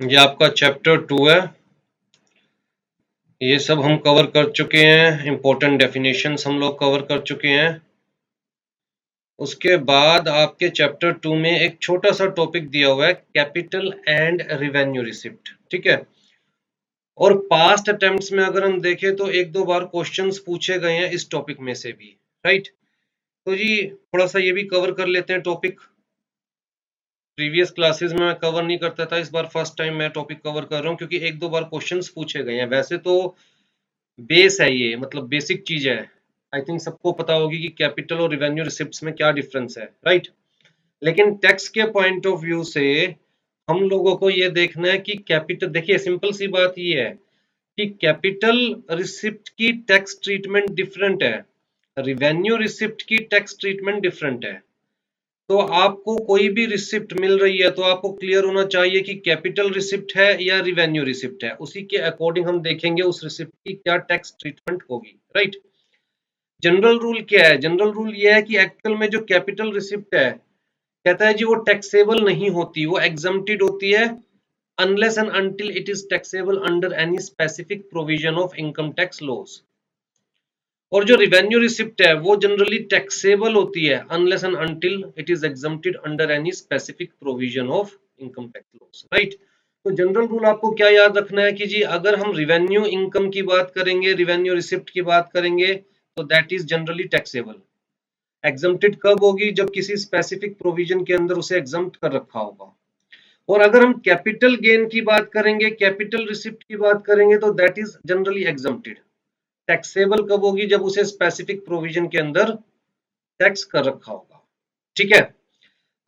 ये आपका चैप्टर 2 है। ये सब हम कवर कर चुके हैं, इंपॉर्टेंट डेफिनेशंस हम लोग कवर कर चुके हैं। उसके बाद आपके चैप्टर 2 में एक छोटा सा टॉपिक दिया हुआ है, कैपिटल एंड रिवेन्यू रिसिप्ट। ठीक है, और पास्ट अटेम्प्ट्स में अगर हम देखें तो एक दो बार क्वेश्चंस पूछे गए हैं इस टॉपिक में से भी, राइट। तो जी थोड़ा सा ये भी कवर कर लेते हैं टॉपिक। प्रीवियस क्लासेस में मैं कवर नहीं करता था, इस बार फर्स्ट टाइम मैं टॉपिक कवर कर रहा हूँ क्योंकि एक दो बार क्वेश्चंस पूछे गए हैं। वैसे तो बेस है ये, मतलब बेसिक चीज है। आई थिंक सबको पता होगी कि कैपिटल और रिवेन्यू रिसिप्ट्स में क्या डिफरेंस है, राइट। लेकिन टैक्स के पॉइंट ऑफ व्यू से हम लोगों को ये देखना है कि कैपिटल, देखिए सिंपल सी बात ये है कि कैपिटल रिसिप्ट की टैक्स ट्रीटमेंट डिफरेंट है, रिवेन्यू रिसिप्ट की टैक्स ट्रीटमेंट डिफरेंट है। तो आपको कोई भी रिसिप्ट मिल रही है तो आपको क्लियर होना चाहिए कि कैपिटल रिसिप्ट है या रिवेन्यू रिसिप्ट है। उसी के अकॉर्डिंग हम देखेंगे उस रिसिप्ट की क्या टैक्स ट्रीटमेंट होगी, राइट। जनरल रूल क्या है? जनरल रूल ये है कि एक्चुअल में जो कैपिटल रिसिप्ट है, कहता है जी वो टैक्सेबल नहीं होती, वो एग्जम्प्टेड होती है unless and until it is taxable under any specific provision of income tax laws। और जो रिवेन्यू रिसिप्ट है वो जनरली टैक्सेबल होती है unless and until it is exempted under any specific provision of income tax loss, right. तो general rule आपको क्या याद रखना है कि जी अगर हम रिवेन्यू इनकम की बात करेंगे, रिवेन्यू रिसिप्ट की बात करेंगे, तो that is generally taxable. Exempted कब होगी? जब किसी स्पेसिफिक प्रोविजन के अंदर उसे एग्जम्प्ट कर रखा होगा। और अगर हम कैपिटल गेन की बात करेंगे, कैपिटल रिसिप्ट की बात करेंगे, तो that is generally exempted. Taxable कब होगी? जब उसे स्पेसिफिक प्रोविजन के अंदर टैक्स कर रखा होगा, ठीक है।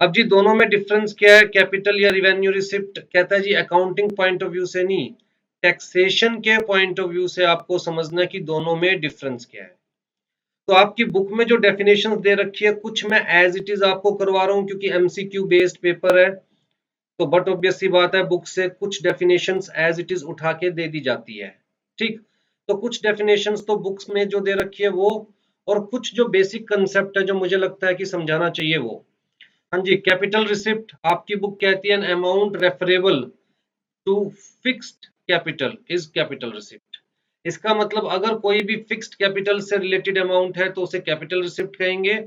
अब जी दोनों में डिफरेंस क्या है, कैपिटल या रिवेन्यू रिसिप्ट? कहता है जी अकाउंटिंग पॉइंट ऑफ व्यू से नहीं, टैक्सेशन के पॉइंट ऑफ व्यू से आपको समझना है कि दोनों में डिफरेंस क्या है। तो आपकी बुक में जो डेफिनेशन दे रखी है, कुछ मैं एज इट इज आपको करवा रहा हूं क्योंकि एमसीक्यू बेस्ड पेपर है। तो बट ऑब्वियस सी बात है, बुक से कुछ डेफिनेशंस एज इट इज उठा के दे दी जाती है, ठीक। तो कुछ डेफिनेशंस तो बुक्स में जो दे रखी है वो, और कुछ जो बेसिक कंसेप्ट है जो मुझे लगता है कि समझाना चाहिए वो। हाँ जी, कैपिटल रिसिप्ट आपकी बुक कहती है an amount referable to fixed capital is capital receipt. इसका मतलब अगर कोई भी फिक्स्ड कैपिटल से रिलेटेड अमाउंट है तो उसे कैपिटल रिसिप्ट कहेंगे,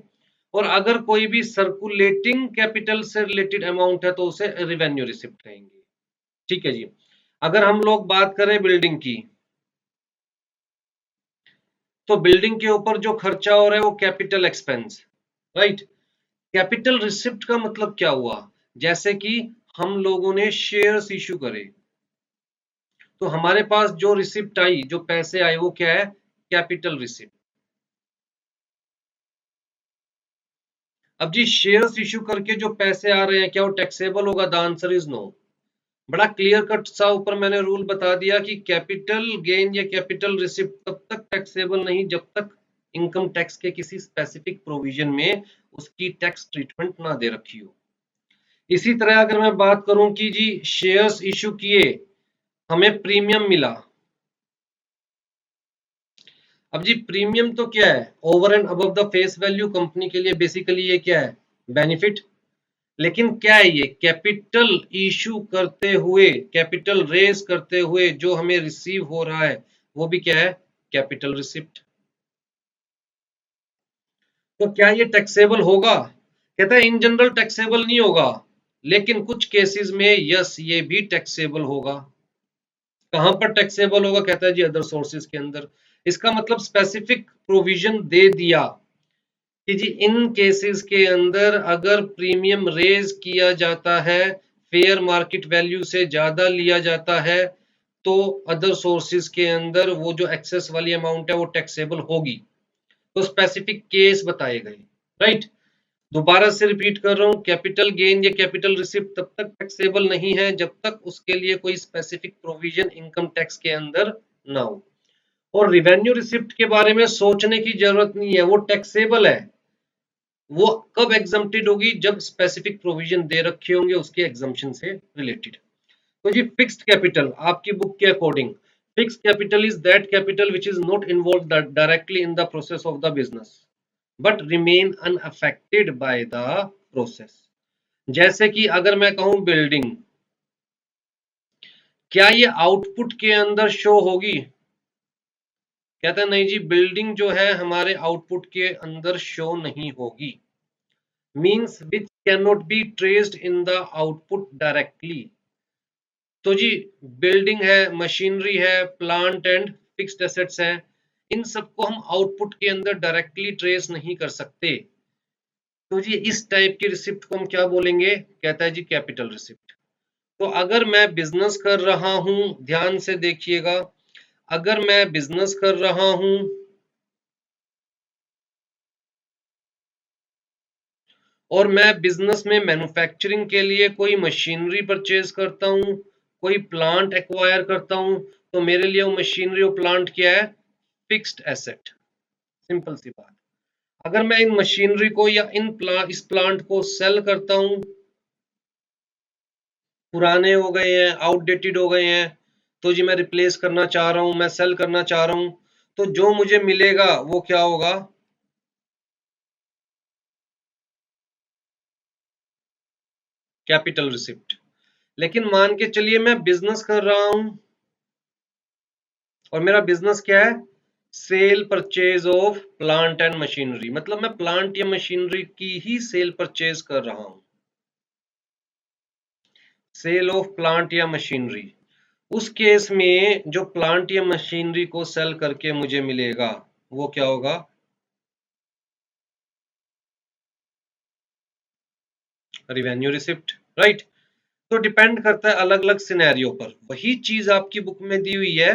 और अगर कोई भी सर्कुलेटिंग कैपिटल से रिलेटेड अमाउंट है तो उसे रिवेन्यू रिसिप्ट कहेंगे, ठीक है जी। अगर हम लोग बात करें बिल्डिंग की, तो बिल्डिंग के ऊपर जो खर्चा हो रहा है वो capital expense, right. Capital receipt का मतलब क्या हुआ? जैसे कि हम लोगों ने शेयर्स इशू करे, तो हमारे पास जो रिसिप्ट आई, जो पैसे आए, वो क्या है? Capital receipt. अब जी शेयर्स इशू करके जो पैसे आ रहे हैं, क्या वो टैक्सेबल होगा? The answer is no. बड़ा क्लियर कट सा ऊपर मैंने रूल बता दिया कि कैपिटल गेन या कैपिटल रिसिप्ट तब तक टैक्सेबल नहीं जब तक इनकम टैक्स के किसी स्पेसिफिक प्रोविजन में उसकी टैक्स ट्रीटमेंट ना दे रखी हो। इसी तरह अगर मैं बात करूं कि जी शेयर्स इशू किए, हमें प्रीमियम मिला। अब जी प्रीमियम तो क्या है? Over and above the face value. Company के लिए बेसिकली ये क्या है? बेनिफिट। लेकिन क्या है ये? कैपिटल इशू करते हुए, कैपिटल रेज करते हुए जो हमें रिसीव हो रहा है वो भी क्या है? Capital receipt. तो क्या ये टैक्सेबल होगा? कहता है इन जनरल टैक्सेबल नहीं होगा, लेकिन कुछ केसेस में यस ये भी टैक्सेबल होगा। कहां पर टैक्सेबल होगा? कहता है जी अदर सोर्सेज के अंदर। इसका मतलब स्पेसिफिक प्रोविजन दे दिया कि जी इन केसेस के अंदर अगर प्रीमियम रेज किया जाता है, फेयर मार्केट वैल्यू से ज्यादा लिया जाता है, तो अदर सोर्सेज के अंदर वो जो एक्सेस वाली अमाउंट है वो टैक्सेबल होगी। तो स्पेसिफिक केस बताए गए, राइट। दोबारा से रिपीट कर रहा हूं, कैपिटल गेन या कैपिटल रिसिप्ट तब तक टैक्सेबल नहीं है जब तक उसके लिए कोई स्पेसिफिक प्रोविजन इनकम टैक्स के अंदर ना हो। और रिवेन्यू रिसिप्ट के बारे में सोचने की जरूरत नहीं है, वो टैक्सेबल है। वो कब एग्जम्प्टेड होगी? जब स्पेसिफिक प्रोविजन दे रखे होंगे उसके एग्जम्पशन से रिलेटेड। तो जी फिक्स्ड कैपिटल आपकी बुक के according, fixed capital is that capital which is not involved directly in the process of the business but remain unaffected by the process. जैसे कि अगर मैं कहूं बिल्डिंग, क्या ये आउटपुट के अंदर शो होगी? कहता है नहीं जी, बिल्डिंग जो है हमारे आउटपुट के अंदर शो नहीं होगी। Means which can not be traced in the output directly. तो जी बिल्डिंग है, मशीनरी है, प्लांट एंड फिक्स्ड एसेट्स है, इन सबको हम आउटपुट के अंदर डायरेक्टली ट्रेस नहीं कर सकते। तो जी इस टाइप की रिसिप्ट को हम क्या बोलेंगे? कहता है जी कैपिटल रिसिप्ट। तो अगर मैं बिजनेस कर रहा हूं, ध्यान से देखिएगा, अगर मैं बिजनेस कर रहा हूं और मैं बिजनेस में मैन्युफैक्चरिंग के लिए कोई मशीनरी परचेज करता हूं, कोई प्लांट एक्वायर करता हूं, तो मेरे लिए वो मशीनरी और प्लांट क्या है? Fixed asset. सिंपल सी बात। अगर मैं इन मशीनरी को या इस प्लांट को सेल करता हूं, पुराने हो गए हैं, आउटडेटेड हो गए हैं, तो जी मैं रिप्लेस करना चाह रहा हूं, मैं सेल करना चाह रहा हूं, तो जो मुझे मिलेगा वो क्या होगा? Capital receipt. लेकिन मान के चलिए मैं बिजनेस कर रहा हूं और मेरा बिजनेस क्या है? Cell purchase of plant and machinery, मतलब मैं प्लांट या मशीनरी की ही सेल परचेज कर रहा हूं। सेल ऑफ प्लांट या मशीनरी। उस केस में जो प्लांट या मशीनरी को सेल करके मुझे मिलेगा वो क्या होगा? Revenue receipt. राइट। तो डिपेंड करता है अलग अलग सिनेरियो पर। वही चीज आपकी बुक में दी हुई है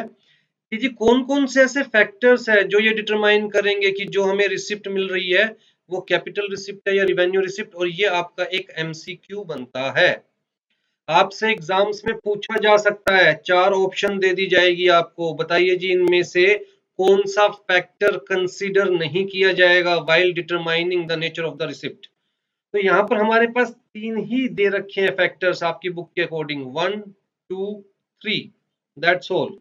कि जी कौन कौन से ऐसे फैक्टर्स है जो ये डिटरमाइन करेंगे कि जो हमें रिसिप्ट मिल रही है वो कैपिटल रिसिप्ट है या रिवेन्यू रिसिप्ट, और ये आपका एक एमसीक्यू बनता है। आपसे एग्जाम्स में पूछा जा सकता है, 4 ऑप्शन दे दी जाएगी आपको, बताइए जी इनमें से कौन सा फैक्टर कंसीडर नहीं किया जाएगा while determining the nature of the receipt. तो यहाँ पर हमारे पास 3 ही दे रखे हैं फैक्टर्स आपकी बुक के अकॉर्डिंग, 1 2 3, दैट्स ऑल।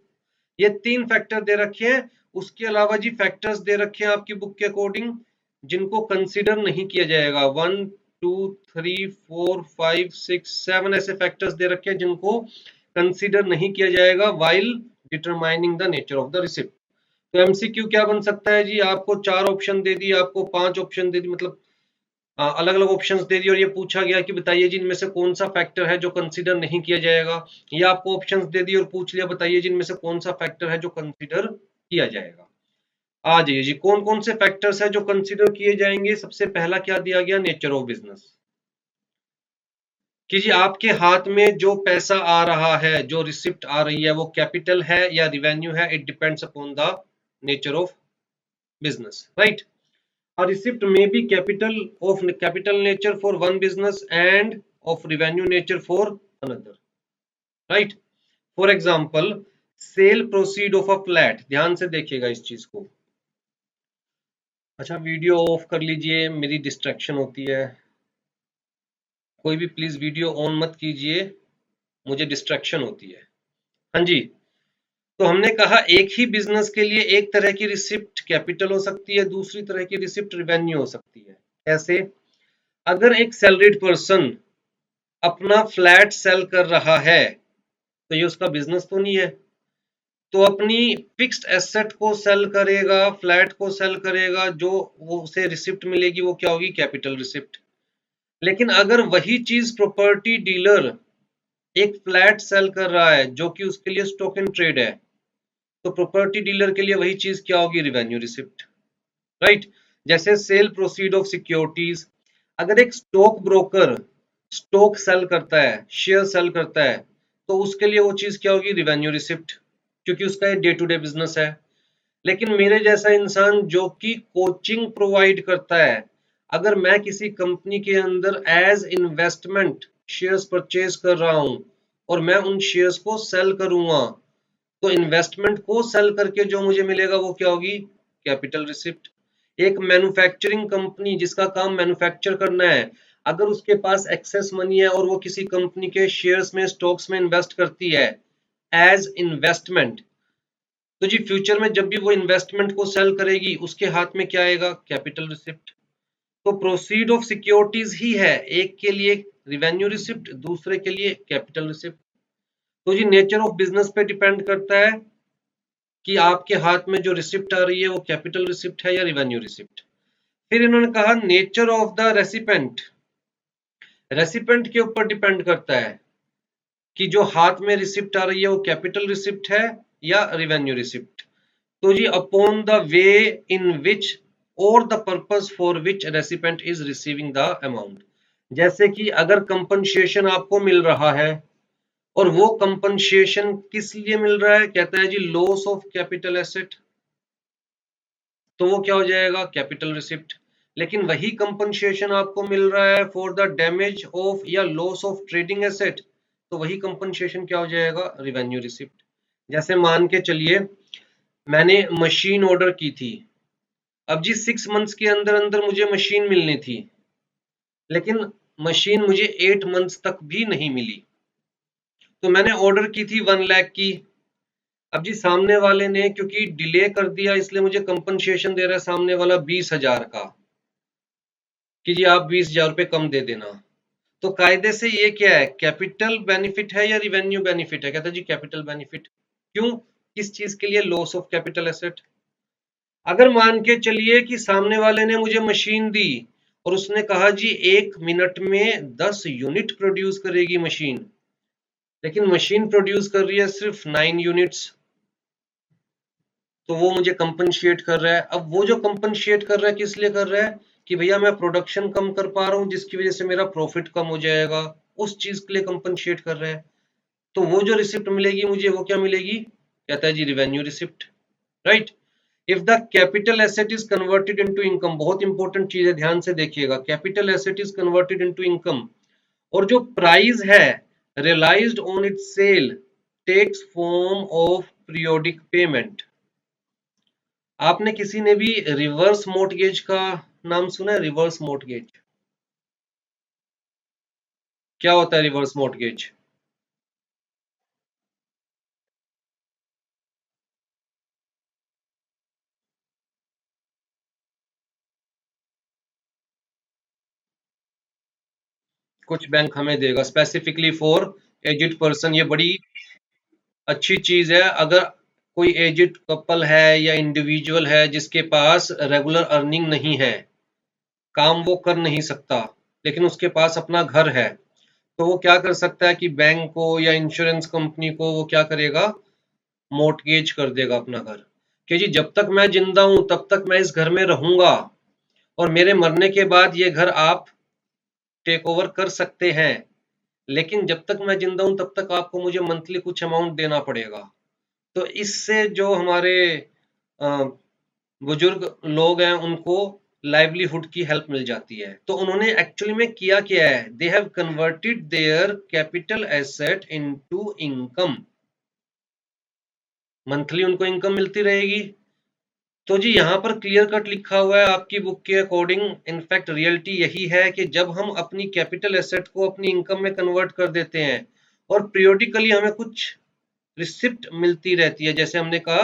ये 3 फैक्टर दे रखे हैं। उसके अलावा जी फैक्टर्स दे रखे हैं आपकी बुक के अकॉर्डिंग जिनको कंसीडर नहीं किया जाएगा। 1 2 3 4 5 6 7 ऐसे फैक्टर्स दे रखे हैं जिनको कंसीडर नहीं किया जाएगा while determining the nature of the receipt. तो एमसीक्यू क्या बन सकता है जी? आपको 4 ऑप्शन दे दिए, आपको 5 ऑप्शन दे दी, मतलब अलग अलग ऑप्शंस दे दिए और ये पूछा गया कि बताइए जी इनमें से कौन सा फैक्टर है जो कंसीडर नहीं किया जाएगा। ये आपको ऑप्शंस दे दिए और पूछ लिया बताइए जी इनमें से कौन सा फैक्टर है जो कंसीडर किया जाएगा। आ जाइए जी, कौन कौन से फैक्टर्स है जो कंसीडर किए जाएंगे। सबसे पहला क्या दिया गया? Nature of business. कि जी आपके हाथ में जो पैसा आ रहा है, जो रिसिप्ट आ रही है, वो कैपिटल है या रिवेन्यू है, it depends upon the nature of business. Right. A receipt may be capital nature for one business and of revenue nature for another. Right? For example, sale proceed of a flat. ध्यान से देखिएगा इस चीज को। अच्छा video of कर लीजिए, मेरी डिस्ट्रैक्शन होती है। कोई भी प्लीज वीडियो ऑन मत कीजिए, मुझे डिस्ट्रैक्शन होती है। हाँ जी। तो हमने कहा एक ही बिजनेस के लिए एक तरह की रिसिप्ट कैपिटल हो सकती है, दूसरी तरह की रिसिप्ट रिवेन्यू हो सकती है। कैसे? अगर एक सैलरीड पर्सन अपना फ्लैट सेल कर रहा है तो ये उसका बिजनेस तो नहीं है, तो अपनी फिक्स्ड एसेट को सेल करेगा, फ्लैट को सेल करेगा, जो वो उसे रिसिप्ट मिलेगी वो क्या होगी? Capital receipt. लेकिन अगर वही चीज प्रॉपर्टी डीलर एक फ्लैट सेल कर रहा है जो कि उसके लिए स्टॉक इन ट्रेड है, तो प्रॉपर्टी डीलर के लिए वही चीज क्या होगी? Revenue receipt. राइट। जैसे सेल प्रोसीड ऑफ सिक्योरिटीज। अगर एक स्टॉक ब्रोकर स्टॉक सेल करता है, शेयर सेल करता है, तो उसके लिए वो चीज क्या होगी? रिवेन्यू रिसिप्ट, क्योंकि उसका डे टू डे बिजनेस है। लेकिन मेरे जैसा इंसान जो कि कोचिंग प्रोवाइड करता है, अगर मैं किसी कंपनी के अंदर एज इन्वेस्टमेंट शेयर्स परचेज कर रहा हूं और मैं उन शेयर्स को सेल करूंगा, तो इन्वेस्टमेंट को सेल करके जो मुझे मिलेगा वो क्या होगी? Capital receipt. एक मैन्युफैक्चरिंग कंपनी जिसका काम मैन्युफैक्चर करना है, अगर उसके पास एक्सेस मनी है और वो किसी कंपनी के शेयर्स में, स्टॉक्स में इन्वेस्ट करती है एज इन्वेस्टमेंट, तो जी फ्यूचर में जब भी वो इन्वेस्टमेंट को सेल करेगी उसके हाथ में क्या आएगा? Capital receipt. तो प्रोसीड ऑफ सिक्योरिटीज ही है, एक के लिए रिवेन्यू रिसिप्ट, दूसरे के लिए कैपिटल रिसिप्ट। तो जी नेचर ऑफ बिजनेस पे डिपेंड करता है कि आपके हाथ में जो रिसिप्ट आ रही है वो कैपिटल रिसिप्ट है या रिवेन्यू रिसिप्ट। फिर इन्होंने कहा nature of the recipient, recipient के ऊपर डिपेंड करता है कि जो हाथ में रिसिप्ट आ रही है वो कैपिटल रिसिप्ट है या रिवेन्यू रिसिप्ट। तो जी अपॉन द वे इन विच और the purpose for which recipient is receiving the amount. जैसे कि अगर कंपनसेशन आपको मिल रहा है और वो कंपनसेशन किस लिए मिल रहा है, कहता है जी लॉस ऑफ कैपिटल एसेट, तो वो क्या हो जाएगा कैपिटल रिसिप्ट। लेकिन वही कंपनसेशन आपको मिल रहा है फॉर द डैमेज ऑफ या लॉस ऑफ ट्रेडिंग एसेट, तो वही कंपनसेशन क्या हो जाएगा रिवेन्यू रिसिप्ट। जैसे मान के चलिए मैंने मशीन ऑर्डर की थी, अब जी 6 मंथ्स के अंदर अंदर मुझे मशीन मिलनी थी, लेकिन मशीन मुझे 8 मंथ्स तक भी नहीं मिली। तो मैंने ऑर्डर की थी 1 लाख की, अब जी सामने वाले ने क्योंकि डिले कर दिया इसलिए मुझे कंपनसेशन दे रहा है सामने वाला 20,000 का, कि जी आप 20,000 रुपये कम दे देना। तो कायदे से ये क्या है कैपिटल बेनिफिट है या रिवेन्यू बेनिफिट है, कहता है जी कैपिटल बेनिफिट। क्यों, किस चीज के लिए, लॉस ऑफ कैपिटल एसेट। अगर मान के चलिए कि सामने वाले ने मुझे मशीन दी और उसने कहा जी 1 मिनट में 10 यूनिट प्रोड्यूस करेगी मशीन, लेकिन मशीन प्रोड्यूस कर रही है सिर्फ 9 यूनिट्स, तो वो मुझे कंपनशिएट कर रहा है। अब वो जो कंपनशिएट कर रहा है किस लिए कर रहा है कि भैया मैं प्रोडक्शन कम कर पा रहा हूँ जिसकी वजह से मेरा प्रॉफिट कम हो जाएगा, उस चीज के लिए कंपनशिएट कर रहा है। तो वो जो रिसिप्ट मिलेगी मुझे वो क्या मिलेगी, कहता है जी revenue receipt, right. If the capital asset is converted into income, बहुत इंपॉर्टेंट चीज है ध्यान से देखिएगा, capital asset is converted into income और जो प्राइस है realised on its sale takes form of periodic payment. आपने किसी ने भी रिवर्स मॉर्टगेज का नाम सुना है, रिवर्स मॉर्टगेज क्या होता है रिवर्स मॉर्टगेज। कुछ बैंक हमें देगा स्पेसिफिकली फॉर एजिड पर्सन, ये बड़ी अच्छी चीज है। अगर कोई एजिड कपल है या इंडिविजुअल है जिसके पास रेगुलर अर्निंग नहीं है, काम वो कर नहीं सकता, लेकिन उसके पास अपना घर है, तो वो क्या कर सकता है कि बैंक को या इंश्योरेंस कंपनी को वो क्या करेगा मॉर्टगेज कर देगा अपना घर, कि जी जब तक मैं जिंदा हूं तब तक मैं इस घर में रहूंगा और मेरे मरने के बाद ये घर आप टेक ओवर कर सकते हैं, लेकिन जब तक मैं जिंदा हूं तब तक आपको मुझे मंथली कुछ अमाउंट देना पड़ेगा। तो इससे जो हमारे अ, बुजुर्ग लोग हैं उनको लाइवलीहुड की हेल्प मिल जाती है। तो उन्होंने एक्चुअली में किया क्या है, they have converted their capital asset into income, monthly उनको इनकम मिलती रहेगी। तो जी यहाँ पर क्लियर कट लिखा हुआ है आपकी बुक के अकॉर्डिंग, इनफैक्ट रियलिटी यही है कि जब हम अपनी कैपिटल एसेट को अपनी इनकम में कन्वर्ट कर देते हैं और पीरियोडिकली हमें कुछ रिसिप्ट मिलती रहती है, जैसे हमने कहा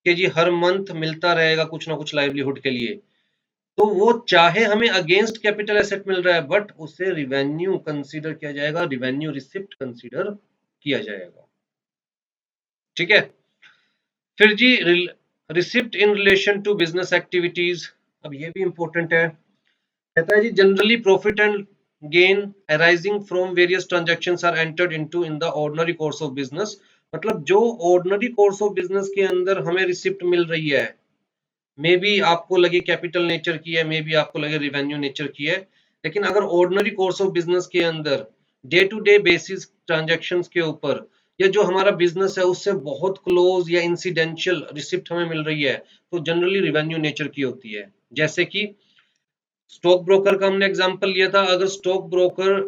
कि जी हर मंथ मिलता रहेगा कुछ ना कुछ लाइवलीहुड के लिए, तो वो चाहे हमें अगेंस्ट कैपिटल एसेट मिल रहा है बट उसे रिवेन्यू कंसीडर किया जाएगा, रिवेन्यू रिसिप्ट कंसीडर किया जाएगा, ठीक है। फिर जी receipt in relation to business activities, अब ये भी इंपॉर्टेंट है। कहता है जी generally profit and gain arising from various transactions are entered into in the ordinary course of business, मतलब जो ऑर्डिनरी कोर्स ऑफ बिजनेस के अंदर हमें रिसिप्ट मिल रही है, मे बी आपको लगे कैपिटल नेचर की है, मे बी आपको लगे रिवेन्यू नेचर की है, लेकिन अगर ऑर्डिनरी कोर्स ऑफ बिजनेस के अंदर day to day basis transactions के ऊपर या जो हमारा बिजनेस है उससे बहुत क्लोज या इंसिडेंशियल रिसिप्ट हमें मिल रही है, तो जनरली रिवेन्यू नेचर की होती है। जैसे कि स्टॉक ब्रोकर का हमने एग्जांपल लिया था, अगर स्टॉक ब्रोकर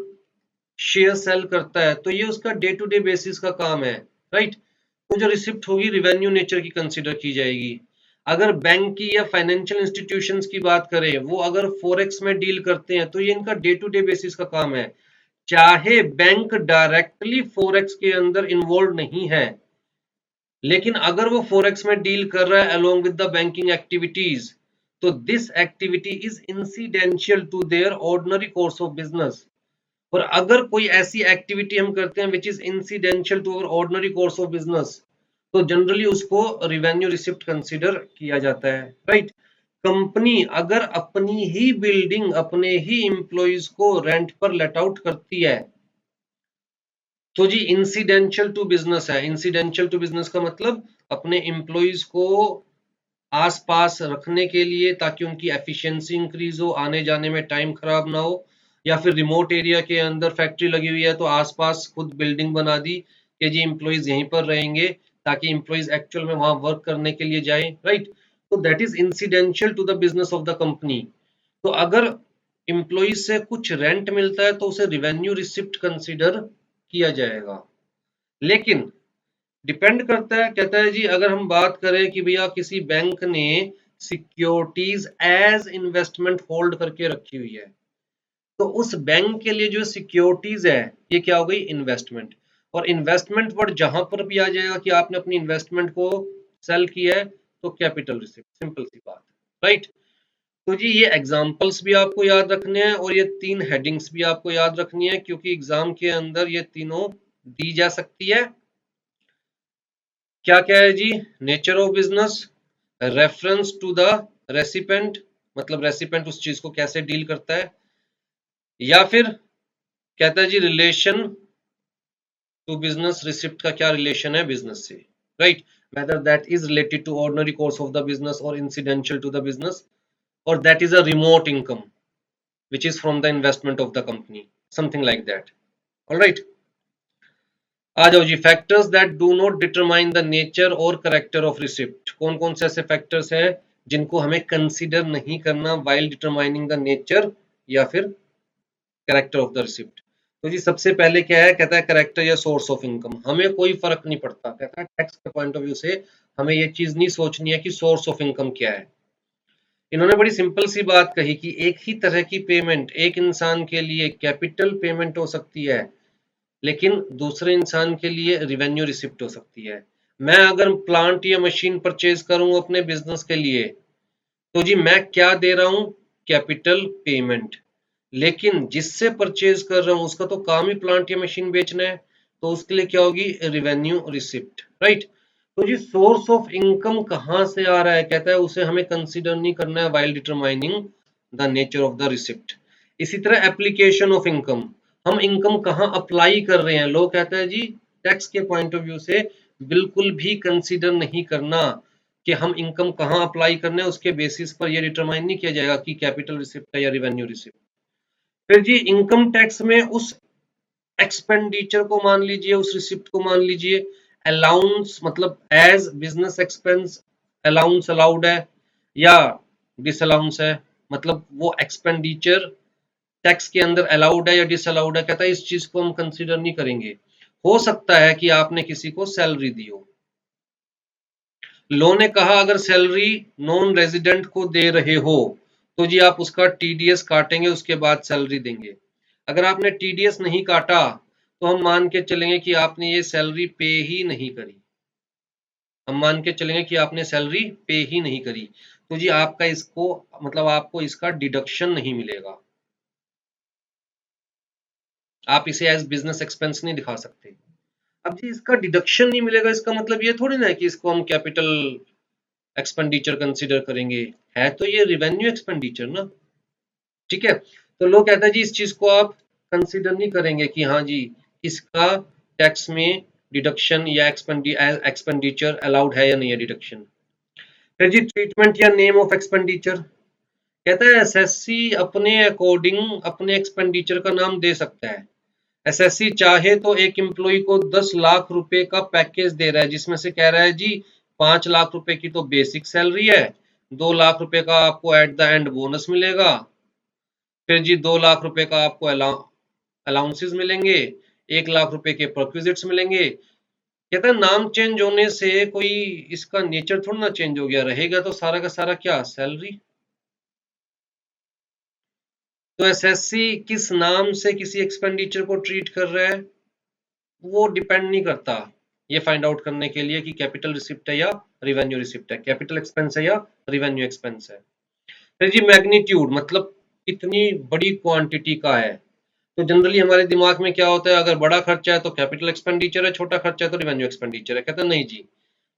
शेयर सेल करता है तो ये उसका डे टू डे बेसिस का काम है, राइट। तो जो रिसिप्ट होगी रिवेन्यू नेचर की कंसीडर की जाएगी। अगर बैंक की या फाइनेंशियल इंस्टीट्यूशंस की बात करें, वो अगर फॉरेक्स में डील करते हैं तो ये इनका डे टू डे बेसिस का काम है, चाहे बैंक डायरेक्टली फॉरेक्स के अंदर इन्वॉल्व नहीं है, लेकिन अगर वो फॉरेक्स में डील कर रहा है along with the banking activities, तो this activity is incidental to their ordinary course of business, और अगर कोई ऐसी एक्टिविटी हम करते हैं which is incidental to our ordinary course of business, तो जनरली उसको रेवेन्यू रिसिप्ट कंसीडर किया जाता है, राइट। कंपनी अगर अपनी ही बिल्डिंग अपने ही एम्प्लॉइज को रेंट पर लेट आउट करती है, तो जी इंसिडेंशियल टू बिजनेस है। इंसिडेंशियल टू बिजनेस का मतलब अपने एम्प्लॉइज को आसपास रखने के लिए, ताकि उनकी एफिशिएंसी इंक्रीज हो, आने जाने में टाइम खराब ना हो, या फिर रिमोट एरिया के अंदर फैक्ट्री लगी हुई है तो आसपास खुद बिल्डिंग बना दी कि जी एम्प्लॉइज यहीं पर रहेंगे, ताकि एम्प्लॉइज एक्चुअल में वहां वर्क करने के लिए जाए, राइट। तो that is incidental to the business of the company. तो अगर एम्प्लॉइज से कुछ रेंट मिलता है तो उसे रिवेन्यू रिसिप्ट कंसीडर किया जाएगा। लेकिन डिपेंड करता है, कहता है जी अगर हम बात करें कि भैया किसी बैंक ने सिक्योरिटीज एज इन्वेस्टमेंट होल्ड करके रखी हुई है, तो उस बैंक के लिए जो सिक्योरिटीज है ये क्या हो गई, इन्वेस्टमेंट। और इन्वेस्टमेंट वर्ड जहां पर भी आ जाएगा कि आपने अपनी इन्वेस्टमेंट को सेल किया है, तो कैपिटल रिसिप्ट, सिंपल सी बात, राइट। तो जी ये एग्जांपल्स भी आपको याद रखने हैं और ये 3 हेडिंग्स भी आपको याद रखनी है, क्योंकि एग्जाम के अंदर ये तीनों दी जा सकती है। क्या क्या है जी, nature of business, reference to the recipient, मतलब रेसिपेंट उस चीज को कैसे डील करता है, या फिर कहता है जी रिलेशन टू बिजनेस, रिसिप्ट का क्या रिलेशन है बिजनेस से, right. Whether that is related to ordinary course of the business और इंसिडेंशियल टू द बिजनेस, और that is a remote income which is from the investment of the company, something like that, all right। आ जाओ जी, factors that do not determine the nature और character of receipt. कौन कौन से ऐसे factors हैं जिनको हमें कंसीडर नहीं करना व्हाइल डिटरमाइनिंग द नेचर या फिर करेक्टर ऑफ द रिसिप्ट। तो जी सबसे पहले क्या है, कहता है करेक्टर या सोर्स ऑफ इनकम। हमें कोई फर्क नहीं पड़ता, कहता है टैक्स के पॉइंट ऑफ व्यू से हमें ये चीज नहीं सोचनी है कि सोर्स ऑफ इनकम क्या है। इन्होंने बड़ी सिंपल सी बात कही कि एक ही तरह की पेमेंट एक इंसान के लिए कैपिटल पेमेंट हो सकती है, लेकिन दूसरे इंसान के लिए रिवेन्यू रिसिप्ट हो सकती है। मैं अगर प्लांट या मशीन परचेज करूं अपने बिजनेस के लिए, तो जी मैं क्या दे रहा हूं, कैपिटल पेमेंट। लेकिन जिससे परचेज कर रहा हूं उसका तो काम ही प्लांट या मशीन बेचना है, तो उसके लिए क्या होगी, रिवेन्यू रिसिप्ट, राइट। तो जी सोर्स ऑफ इनकम कहां से आ रहा है, कहता है उसे हमें कंसीडर नहीं करना है while determining the nature of the receipt. इसी तरह एप्लीकेशन ऑफ इनकम, हम इनकम कहां अप्लाई कर रहे हैं, लोग कहते हैं जी टैक्स के पॉइंट ऑफ व्यू से बिल्कुल भी कंसीडर नहीं करना कि हम इनकम कहां अप्लाई करने हैं, उसके बेसिस पर यह डिटरमाइन नहीं किया जाएगा कि कैपिटल रिसिप्ट है या रिवेन्यू रिसिप्ट। फिर जी इनकम टैक्स में उस एक्सपेंडिचर को मान लीजिए, उस रिसिप्ट को मान लीजिए अलाउंस, मतलब as business expense allowance allowed है या डिसअलाउंस है, मतलब वो एक्सपेंडिचर टैक्स के अंदर अलाउड है या डिसअलाउड है। कहता है इस चीज को हम कंसीडर नहीं करेंगे। हो सकता है कि आपने किसी को सैलरी दी हो, लॉ ने कहा अगर सैलरी नॉन रेजिडेंट को दे रहे हो तो जी आप उसका टीडीएस काटेंगे, उसके बाद सैलरी देंगे। अगर आपने टीडीएस नहीं काटा तो हम मान के चलेंगे कि आपने ये सैलरी पे ही नहीं करी, हम मान के चलेंगे कि आपने सैलरी पे ही नहीं करी, तो जी आपका इसको मतलब आपको इसका डिडक्शन नहीं मिलेगा, आप इसे एज बिजनेस एक्सपेंस नहीं दिखा सकते। अब जी इसका डिडक्शन नहीं मिलेगा, इसका मतलब ये थोड़ी ना है कि इसको हम कैपिटल एक्सपेंडिचर कंसीडर करेंगे, है तो ये रिवेन्यू एक्सपेंडिचर ना, ठीक है। तो लोग कहते हैं जी इस चीज को आप कंसीडर नहीं करेंगे कि हाँ जी इसका टैक्स में डिडक्शन या एक्सपेंडिचर अलाउड है या नहीं है डिडक्शन। फिर जी ट्रीटमेंट या नेम ऑफ एक्सपेंडिचर, कहता है एसएससी अपने अकॉर्डिंग अपने एक्सपेंडिचर का नाम दे सकता है। एसएससी चाहे तो एक एम्प्लॉय को 10 लाख रुपए का पैकेज दे रहा है, जिसमें से कह रहा है जी 5 लाख रुपए की तो बेसिक सैलरी है, 2 लाख रुपए का आपको एट द एंड बोनस मिलेगा, फिर जी 2 लाख रुपए का आपको अलाउंसेस मिलेंगे, 1 लाख रुपए के प्रोक्विजिट्स मिलेंगे। कहता है नाम चेंज होने से कोई इसका नेचर थोड़ा ना चेंज हो गया, रहेगा तो सारा का सारा क्या, सैलरी। तो एसएससी किस नाम से किसी एक्सपेंडिचर को ट्रीट कर रहा है वो डिपेंड नहीं करता, ये फाइंड आउट करने के लिए कि कैपिटल रिसिप्ट है या रिवेन्यू रिसिप्ट है, कैपिटल एक्सपेंस है या रिवेन्यू एक्सपेंस है। फिर जी मैग्नीट्यूड, मतलब कितनी बड़ी क्वांटिटी का है, तो जनरली हमारे दिमाग में क्या होता है, अगर बड़ा खर्चा है तो कैपिटल एक्सपेंडिचर है, छोटा खर्चा है तो रिवेन्यू एक्सपेंडिचर है। कहते हैं नहीं जी,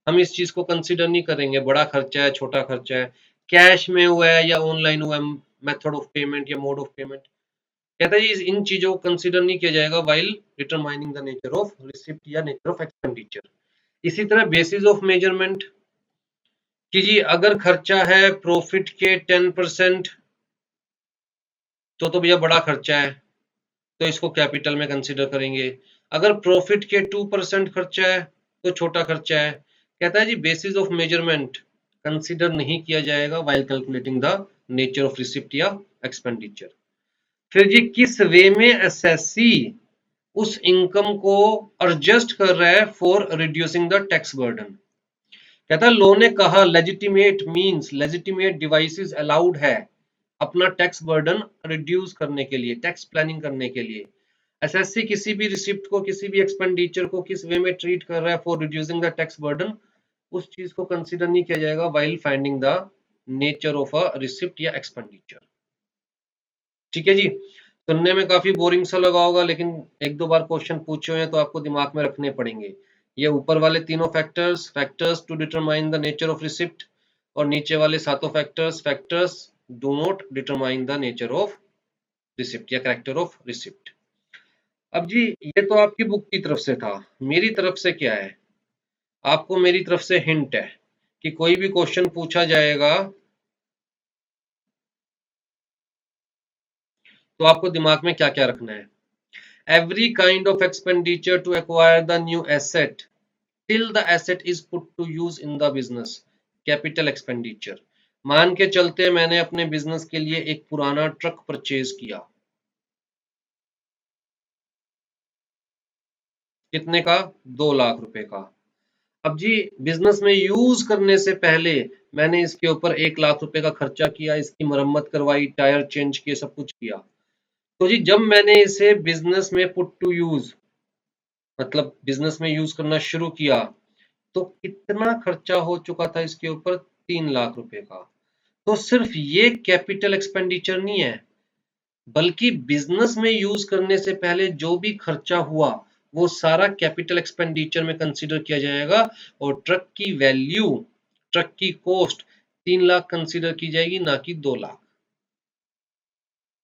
हम इस चीज को कंसीडर नहीं करेंगे, बड़ा खर्चा है छोटा खर्चा है, कैश में हुआ है या ऑनलाइन हुआ है, मेथड ऑफ पेमेंट या मोड ऑफ पेमेंट। कहता है जी इन चीजों को कंसीडर नहीं किया जाएगा while determining the nature of receipt या नेचर ऑफ एक्सपेंडिचर। इसी तरह बेसिस ऑफ मेजरमेंट कि जी अगर खर्चा है प्रॉफिट के 10% तो भैया बड़ा खर्चा है, तो इसको कैपिटल में कंसीडर करेंगे। अगर प्रॉफिट के 2% खर्चा है तो छोटा खर्चा है। कहता है जी बेसिस ऑफ मेजरमेंट कंसीडर नहीं किया जाएगा while calculating the nature of receipt या एक्सपेंडिचर। फिर जी किस वे में एसएससी उस इनकम को एडजस्ट कर रहा है for reducing the tax burden. कहता है लॉ ने कहा legitimate means legitimate devices allowed है अपना टैक्स बर्डन रिड्यूस करने के लिए, टैक्स प्लानिंग करने के लिए। एसएससी किसी भी रिसिप्ट को, किसी भी एक्सपेंडिचर को किस वे में ट्रीट कर रहा है for reducing the tax burden, उस चीज को कंसीडर नहीं किया जाएगा while finding the nature of a receipt या एक्सपेंडिचर। ठीक है जी, सुनने में काफी बोरिंग सा लगा होगा, लेकिन एक दो बार क्वेश्चन पूछे हुए हैं तो आपको दिमाग में रखने पड़ेंगे। ये ऊपर वाले तीनों factors, factors to determine the nature of receipt, और नीचे वाले सातों factors, factors do not determine the nature of receipt या कैरेक्टर ऑफ रिसिप्ट। अब जी ये तो आपकी बुक की तरफ से था, मेरी तरफ से क्या है, आपको मेरी तरफ से हिंट है कि कोई भी क्वेश्चन पूछा जाएगा तो आपको दिमाग में क्या क्या रखना है। Every kind of expenditure to acquire the new asset till the asset is put to use in the business, capital expenditure. मान के चलते मैंने अपने बिजनेस के लिए एक पुराना ट्रक परचेज किया, कितने का, 2 लाख रुपए का। अब जी बिजनेस में यूज करने से पहले मैंने इसके ऊपर 1 लाख रुपए का खर्चा किया, इसकी मरम्मत करवाई, टायर चेंज किए, सब कुछ किया। तो जी जब मैंने इसे बिजनेस में पुट टू यूज, मतलब बिजनेस में यूज करना शुरू किया, तो कितना खर्चा हो चुका था इसके ऊपर, 3 लाख रुपए का। तो सिर्फ ये कैपिटल एक्सपेंडिचर नहीं है, बल्कि बिजनेस में यूज करने से पहले जो भी खर्चा हुआ वो सारा कैपिटल एक्सपेंडिचर में कंसीडर किया जाएगा, और ट्रक की वैल्यू, ट्रक की कॉस्ट 3 लाख कंसीडर की जाएगी, ना कि 2 लाख।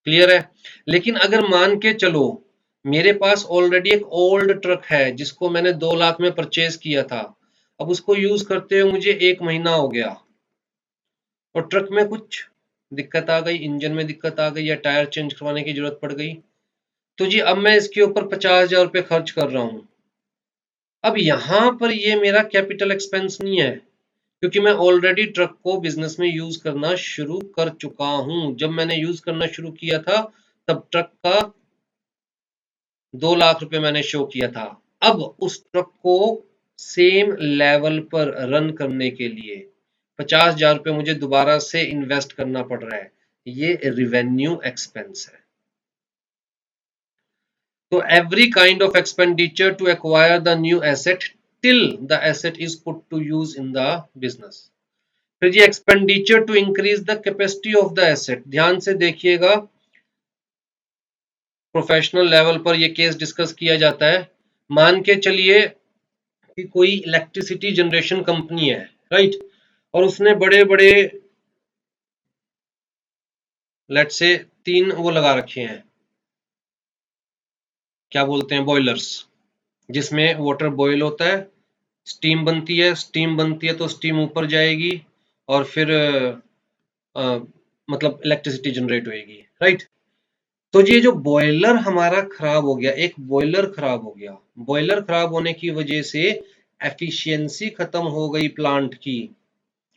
क्लियर है। लेकिन अगर मान के चलो मेरे पास ऑलरेडी एक ओल्ड ट्रक है जिसको मैंने 2 लाख में परचेज किया था, अब उसको यूज करते हुए मुझे 1 महीना हो गया और ट्रक में कुछ दिक्कत आ गई, इंजन में दिक्कत आ गई या टायर चेंज करवाने की जरूरत पड़ गई, तो जी अब मैं इसके ऊपर 50,000 रुपये खर्च कर रहा हूं। अब यहां पर ये मेरा कैपिटल एक्सपेंस नहीं है, क्योंकि मैं ऑलरेडी ट्रक को बिजनेस में यूज करना शुरू कर चुका हूं। जब मैंने यूज करना शुरू किया था तब ट्रक का 2 लाख रुपए मैंने शो किया था। अब उस ट्रक को सेम लेवल पर रन करने के लिए 50,000 रुपये मुझे दोबारा से इन्वेस्ट करना पड़ रहा है, ये रिवेन्यू एक्सपेंस है। तो every kind of expenditure to acquire the new asset till the asset is put to use in the business. फिर जी expenditure to increase the capacity of the asset, ध्यान से देखिएगा, प्रोफेशनल लेवल पर यह case discuss किया जाता है। मान के चलिए कि कोई इलेक्ट्रिसिटी जनरेशन कंपनी है, राइट, और उसने बड़े बड़े लेट से 3 वो लगा रखे हैं, क्या बोलते हैं, बॉयलर्स, जिसमें वाटर बॉयल होता है, स्टीम बनती है, स्टीम बनती है तो स्टीम ऊपर जाएगी और फिर मतलब इलेक्ट्रिसिटी जनरेट होएगी, राइट। तो ये जो बॉयलर हमारा खराब हो गया, एक बॉयलर खराब हो गया, बॉयलर खराब होने की वजह से एफिशिएंसी खत्म हो गई प्लांट की,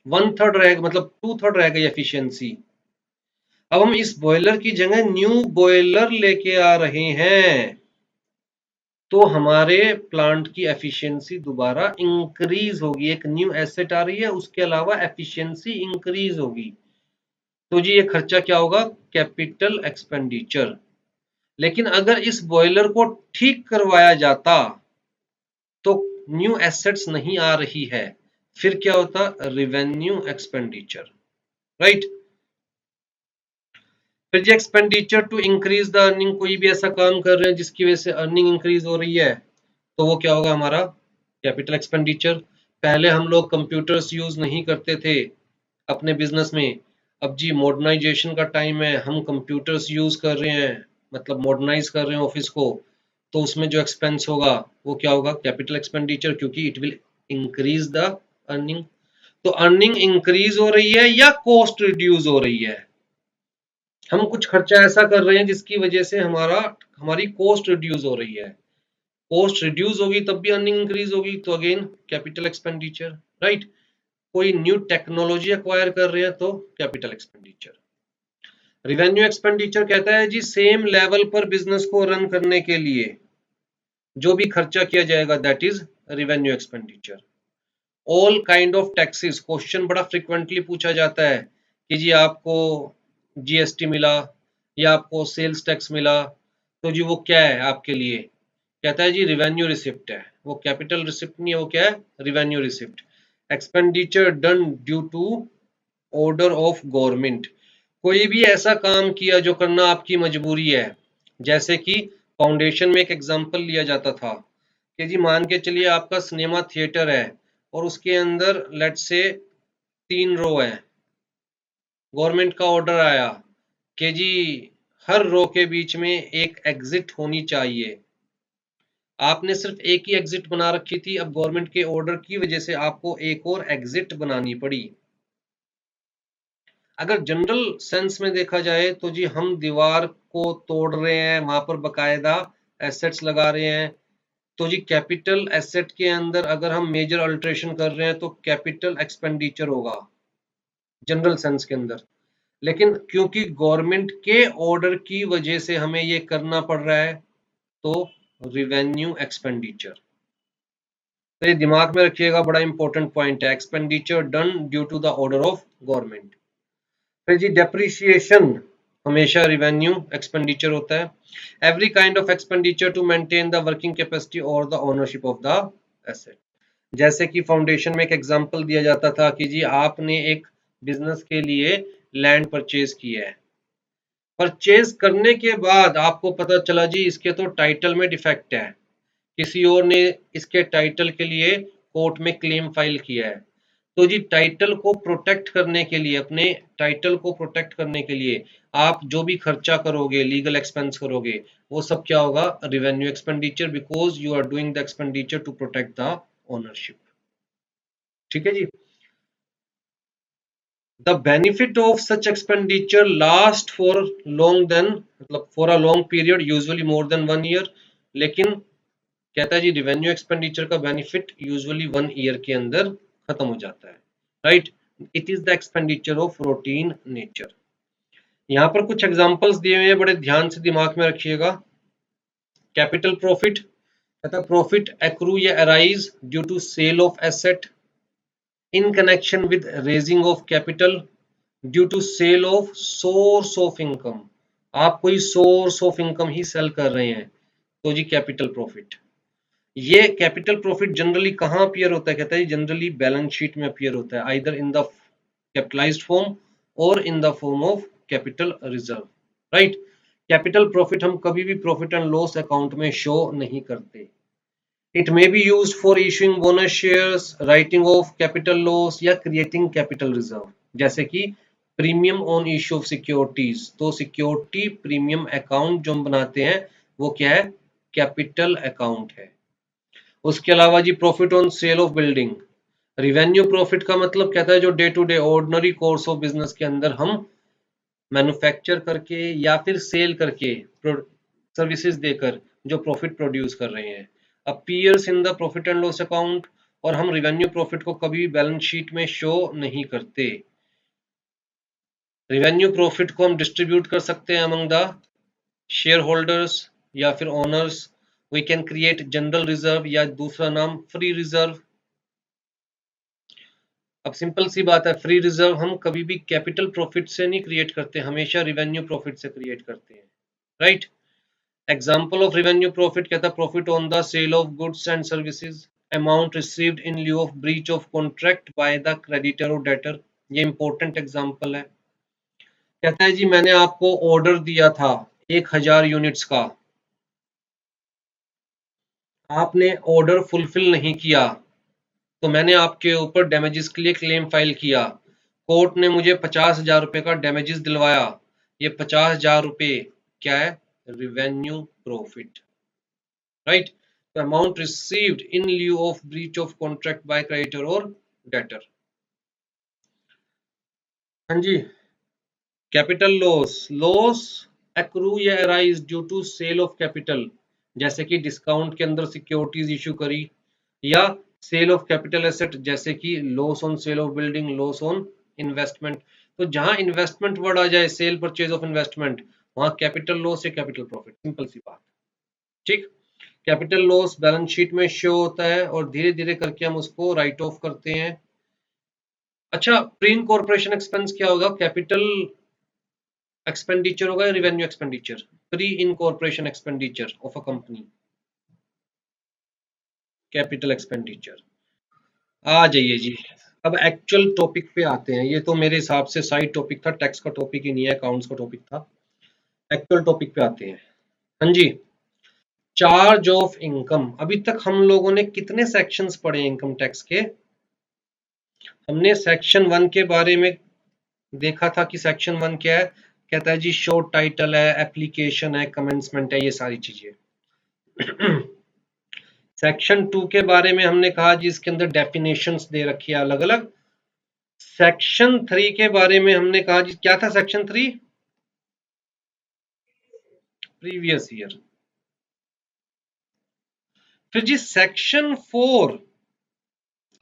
1/3 रह, मतलब 2/3 रह गई एफिशिएंसी। अब हम इस बॉयलर की जगह न्यू बॉयलर लेके आ रहे हैं, तो हमारे प्लांट की एफिशिएंसी दोबारा इंक्रीज होगी, एक न्यू एसेट आ रही है, उसके अलावा एफिशिएंसी इंक्रीज होगी। तो जी ये खर्चा क्या होगा, कैपिटल एक्सपेंडिचर। लेकिन अगर इस बॉयलर को ठीक करवाया जाता तो न्यू एसेट्स नहीं आ रही है, फिर क्या होता, रिवेन्यू एक्सपेंडिचर, राइट। फिर जी expenditure to increase the earning, कोई भी ऐसा काम कर रहे हैं जिसकी वजह से अर्निंग इंक्रीज हो रही है तो वो क्या होगा हमारा कैपिटल एक्सपेंडिचर। पहले हम लोग कंप्यूटर्स यूज नहीं करते थे अपने बिजनेस में, अब जी मॉडर्नाइजेशन का टाइम है, हम कंप्यूटर्स यूज कर रहे हैं, मतलब मॉडर्नाइज कर रहे हैं ऑफिस को, तो उसमें जो एक्सपेंस होगा वो क्या होगा कैपिटल एक्सपेंडिचर, क्योंकि it will increase the earning. तो अर्निंग इंक्रीज हो रही है या कॉस्ट रिड्यूस हो रही है, हम कुछ खर्चा ऐसा कर रहे हैं जिसकी वजह से हमारी कॉस्ट रिड्यूस हो रही है, कॉस्ट रिड्यूस होगी तब भी अर्निंग इंक्रीज होगी, तो अगेन कैपिटल एक्सपेंडिचर, राइट। कोई न्यू टेक्नोलॉजी एक्वायर कर रहे हैं तो कैपिटल एक्सपेंडिचर। रिवेन्यू एक्सपेंडिचर कहता है जी सेम लेवल पर बिजनेस को रन करने के लिए जो भी खर्चा किया जाएगा that is revenue expenditure. All kind of taxes, question बड़ा फ्रिक्वेंटली पूछा जाता है कि जी आपको जीएसटी मिला या आपको सेल्स टैक्स मिला, तो जी वो क्या है आपके लिए, कहता है जी रिवेन्यू रिसिप्ट है, वो कैपिटल रिसिप्ट नहीं है, वो क्या है revenue receipt. Expenditure done due to order of government, कोई भी ऐसा काम किया जो करना आपकी मजबूरी है, जैसे कि फाउंडेशन में एक एग्जांपल लिया जाता था कि जी मान के चलिए आपका सिनेमा थिएटर है और उसके अंदर लेट से 3 रो है, गवर्नमेंट का ऑर्डर आया कि जी हर रो के बीच में एक एग्जिट होनी चाहिए, आपने सिर्फ एक ही एग्जिट बना रखी थी, अब गवर्नमेंट के ऑर्डर की वजह से आपको एक और एग्जिट बनानी पड़ी। अगर जनरल सेंस में देखा जाए तो जी हम दीवार को तोड़ रहे हैं, वहां पर बकायदा एसेट्स लगा रहे हैं, तो जी कैपिटल एसेट के अंदर अगर हम मेजर अल्ट्रेशन कर रहे हैं तो कैपिटल एक्सपेंडिचर होगा जनरल सेंस के अंदर। लेकिन क्योंकि गवर्नमेंट के ऑर्डर की वजह से हमें ये करना पड़ रहा है तो रिवेन्यू एक्सपेंडिचर। तो ये दिमाग में रखिएगा, बड़ा इंपॉर्टेंट पॉइंट है, expenditure done due to the order of government. फिर जी डेप्रिसिएशन हमेशा रिवेन्यू एक्सपेंडिचर होता है। Every kind of expenditure to maintain the working capacity और the ownership of the asset. जैसे कि फाउंडेशन में एक एग्जांपल दिया जाता था कि जी आपने एक बिजनेस के लिए लैंड परचेज किया है, परचेज करने के बाद आपको पता चला जी इसके तो टाइटल में डिफेक्ट है, किसी और ने इसके टाइटल के लिए कोर्ट में क्लेम फाइल किया है, तो जी टाइटल को प्रोटेक्ट करने के लिए, अपने टाइटल को प्रोटेक्ट करने के लिए आप जो भी खर्चा करोगे, लीगल एक्सपेंस करोगे, वो सब क्या होगा revenue expenditure, because you are doing the expenditure to protect the ownership. ठीक है जी। The benefit of such expenditure last for long then, मतलब for a long period usually more than 1 year, लेकिन कहता है जी रिवेन्यू एक्सपेंडिचर का benefit usually 1 year के अंदर खत्म हो जाता है, right. It is the expenditure of routine nature. यहाँ पर कुछ एग्जांपल्स दिए हुए हैं, बड़े ध्यान से दिमाग में रखिएगा। कैपिटल प्रॉफिट, कहता है प्रॉफिट एक्रू या arise due to sale of asset in connection with raising of capital due to sale of source of income, आप कोई सोर्स ऑफ इनकम ही सेल कर रहे हैं तो जी कैपिटल प्रॉफिट। ये कैपिटल प्रॉफिट जनरली कहाँ अपीयर होता है, कहता है जनरली बैलेंस शीट में अपीयर होता है, either in the capitalised form और in the form of capital reserve, right. Capital profit हम कभी भी प्रॉफिट एंड लॉस अकाउंट में शो नहीं करते। It may be used for issuing bonus shares, writing of capital loss या creating capital reserve, जैसे कि premium on issue of securities, तो सिक्योरिटी प्रीमियम अकाउंट जो हम बनाते हैं वो क्या है कैपिटल अकाउंट है। उसके अलावा जी profit on sale of building, revenue profit का मतलब कहता है जो day to day ordinary course of business के अंदर हम मैन्युफैक्चर करके या फिर सेल करके सर्विसेज देकर जो प्रॉफिट प्रोड्यूस कर रहे हैं, appears in the profit and loss account. और हम रिवेन्यू प्रॉफिट को कभी भी बैलेंस शीट में शो नहीं करते। रिवेन्यू प्रॉफिट को हम डिस्ट्रीब्यूट कर सकते हैं अमंग द शेयर होल्डर्स या फिर owners. We can create general reserve या दूसरा नाम फ्री रिजर्व। अब सिंपल सी बात है, फ्री रिजर्व हम कभी भी कैपिटल प्रॉफिट से नहीं क्रिएट करते, हमेशा रिवेन्यू प्रॉफिट से क्रिएट करते हैं, right. Example of revenue profit कहता है profit on the sale of goods and services, amount received in lieu of breach of contract by the creditor और डेटर, ये इंपॉर्टेंट एग्जाम्पल है। कहता है जी मैंने आपको ऑर्डर दिया था 1000 यूनिट्स का, आपने ऑर्डर फुलफिल नहीं किया, तो मैंने आपके ऊपर डैमेजेस के लिए क्लेम फाइल किया। कोर्ट ने मुझे 50,000 रुपए का डैमेजेस दिलवाया। ये 50,000 रुपए क्या है? Revenue profit, right? The amount received in लिeu of breach of contract by creditor और डेटर। हाँ जी। कैपिटल लॉस, लॉस एक्रू या arise due to sale of capital, जैसे कि डिस्काउंट के अंदर सिक्योरिटीज इशू करी, या सेल ऑफ कैपिटल एसेट जैसे कि loss on sale of building, loss on investment. तो जहां इन्वेस्टमेंट वर्ड आ जाए, सेल परचेज ऑफ इन्वेस्टमेंट, वहां कैपिटल लॉस या कैपिटल प्रॉफिट, सिंपल सी बात। ठीक। कैपिटल लॉस बैलेंस शीट में शो होता है और धीरे धीरे करके हम उसको राइट ऑफ करते हैं। अच्छा, प्री इनकॉर्पोरेशन एक्सपेंस क्या होगा? कैपिटल एक्सपेंडिचर होगा या revenue expenditure? Pre incorporation expenditure of a company, capital expenditure. आ जाइए जी, अब एक्चुअल टॉपिक पे आते हैं। ये तो मेरे हिसाब से साइड टॉपिक था, टैक्स का टॉपिक ही नहीं है, अकाउंट्स का टॉपिक था। एक्चुअल टॉपिक पे आते हैं। हाँ जी। Charge of income. अभी तक हम लोगों ने कितने सेक्शंस पढ़े इनकम टैक्स के? हमने सेक्शन 1 के बारे में देखा था कि सेक्शन 1 क्या है। कहता है जी शॉर्ट टाइटल है, एप्लीकेशन है, कमेंसमेंट है, ये सारी चीजें। सेक्शन 2 के बारे में हमने कहा जी इसके अंदर डेफिनेशंस दे रखी है अलग अलग। सेक्शन 3 के बारे में हमने कहा जी क्या था सेक्शन 3? Previous year. फिर जी सेक्शन 4,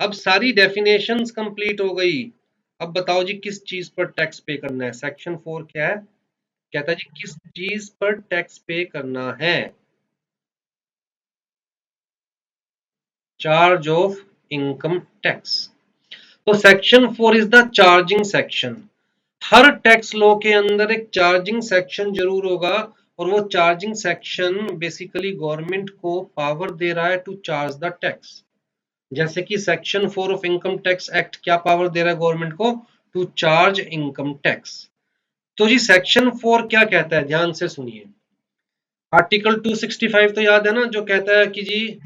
अब सारी डेफिनेशंस कंप्लीट हो गई। अब बताओ जी किस चीज पर टैक्स पे करना है? सेक्शन 4 क्या है? कहता है जी किस चीज पर टैक्स पे करना है? Charge of income tax. तो section 4 is the charging section. हर टैक्स लॉ के अंदर एक चार्जिंग सेक्शन जरूर होगा, और वो चार्जिंग सेक्शन बेसिकली गवर्नमेंट को पावर दे रहा है टू चार्ज द टैक्स। जैसे कि section 4 of income tax act क्या पावर दे रहा है गवर्नमेंट को? To charge income tax. तो जी सेक्शन 4 क्या कहता है, ध्यान से सुनिए। आर्टिकल 265 तो याद है ना, जो कहता है कि जी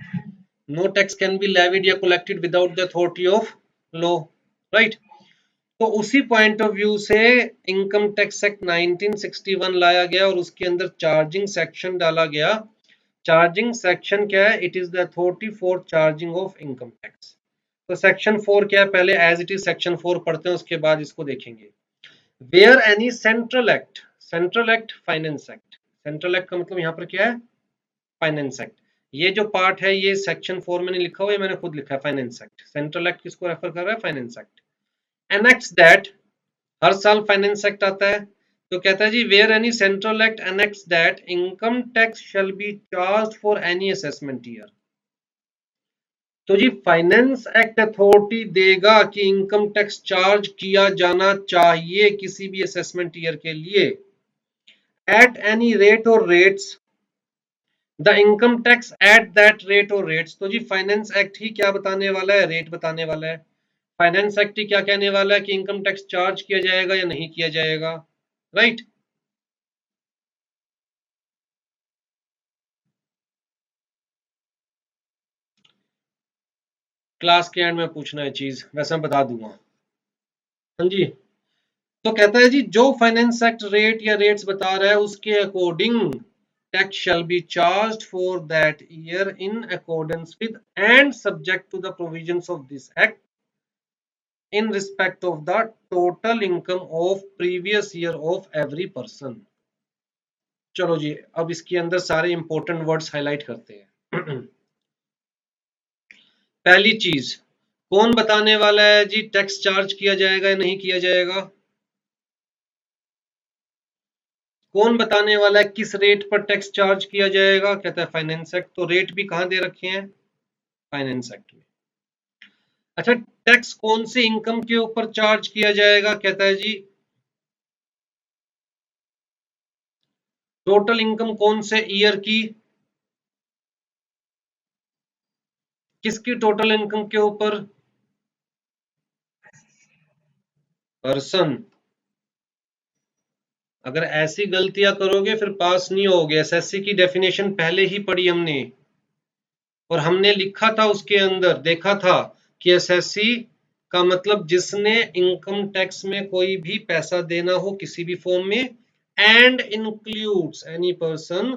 no tax can be levied या collected without the authority of law, right? तो उसी पॉइंट ऑफ व्यू से इनकम टैक्स एक्ट 1961 लाया गया और उसके अंदर चार्जिंग सेक्शन डाला गया। चार्जिंग सेक्शन क्या है? It is the authority for charging of income tax. तो सेक्शन 4 क्या है? पहले एज इट इज सेक्शन 4 पढ़ते हैं, उसके बाद इसको देखेंगे। Where any central act, central act finance act, central act का मतलब यहाँ पर क्या है? Finance act. ये जो पार्ट है ये सेक्शन 4 में नहीं लिखा हुआ, ये मैंने खुद लिखा है, फाइनेंस एक्ट। सेंट्रल एक्ट किसको रेफर कर रहा है? Finance act. एनेक्स दैट, हर साल फाइनेंस एक्ट आता है, तो कहता है जी where any central act annex that income tax shall be charge for any assessment year. तो जी फाइनेंस एक्ट अथॉरिटी देगा कि इनकम टैक्स चार्ज किया जाना चाहिए किसी भी असेसमेंट ईयर के लिए, एट एनी रेट और rates, the income tax at that rate और रेट्स। तो जी फाइनेंस एक्ट ही क्या बताने वाला है? रेट बताने वाला है। फाइनेंस एक्ट ही क्या कहने वाला है कि इनकम टैक्स चार्ज किया जाएगा या नहीं किया जाएगा, राइट? क्लास के एंड में पूछना है चीज, वैसे मैं बता दूंगा। हाँ जी। तो कहता है जी जो फाइनेंस एक्ट रेट या रेट्स बता रहा है उसके according tax shall be charged for that year in accordance with and subject to the provisions of this act in respect of the total income of previous year of every person. चलो जी, अब इसके अंदर सारे important words highlight करते हैं। पहली चीज, कौन बताने वाला है जी टैक्स चार्ज किया जाएगा या नहीं किया जाएगा? कौन बताने वाला है किस रेट पर टैक्स चार्ज किया जाएगा? कहता है फाइनेंस एक्ट। तो रेट भी कहां दे रखे हैं? फाइनेंस एक्ट में। अच्छा, टैक्स कौन से इनकम के ऊपर चार्ज किया जाएगा? कहता है जी टोटल इनकम कौन से ईयर की, किसकी टोटल इनकम के ऊपर? पर्सन। अगर ऐसी गलतियां करोगे फिर पास नहीं होगे। एसएससी की डेफिनेशन पहले ही पढ़ी हमने, और हमने लिखा था उसके अंदर, देखा था कि एसएससी का मतलब जिसने इनकम टैक्स में कोई भी पैसा देना हो किसी भी फॉर्म में, एंड इंक्लूड्स एनी पर्सन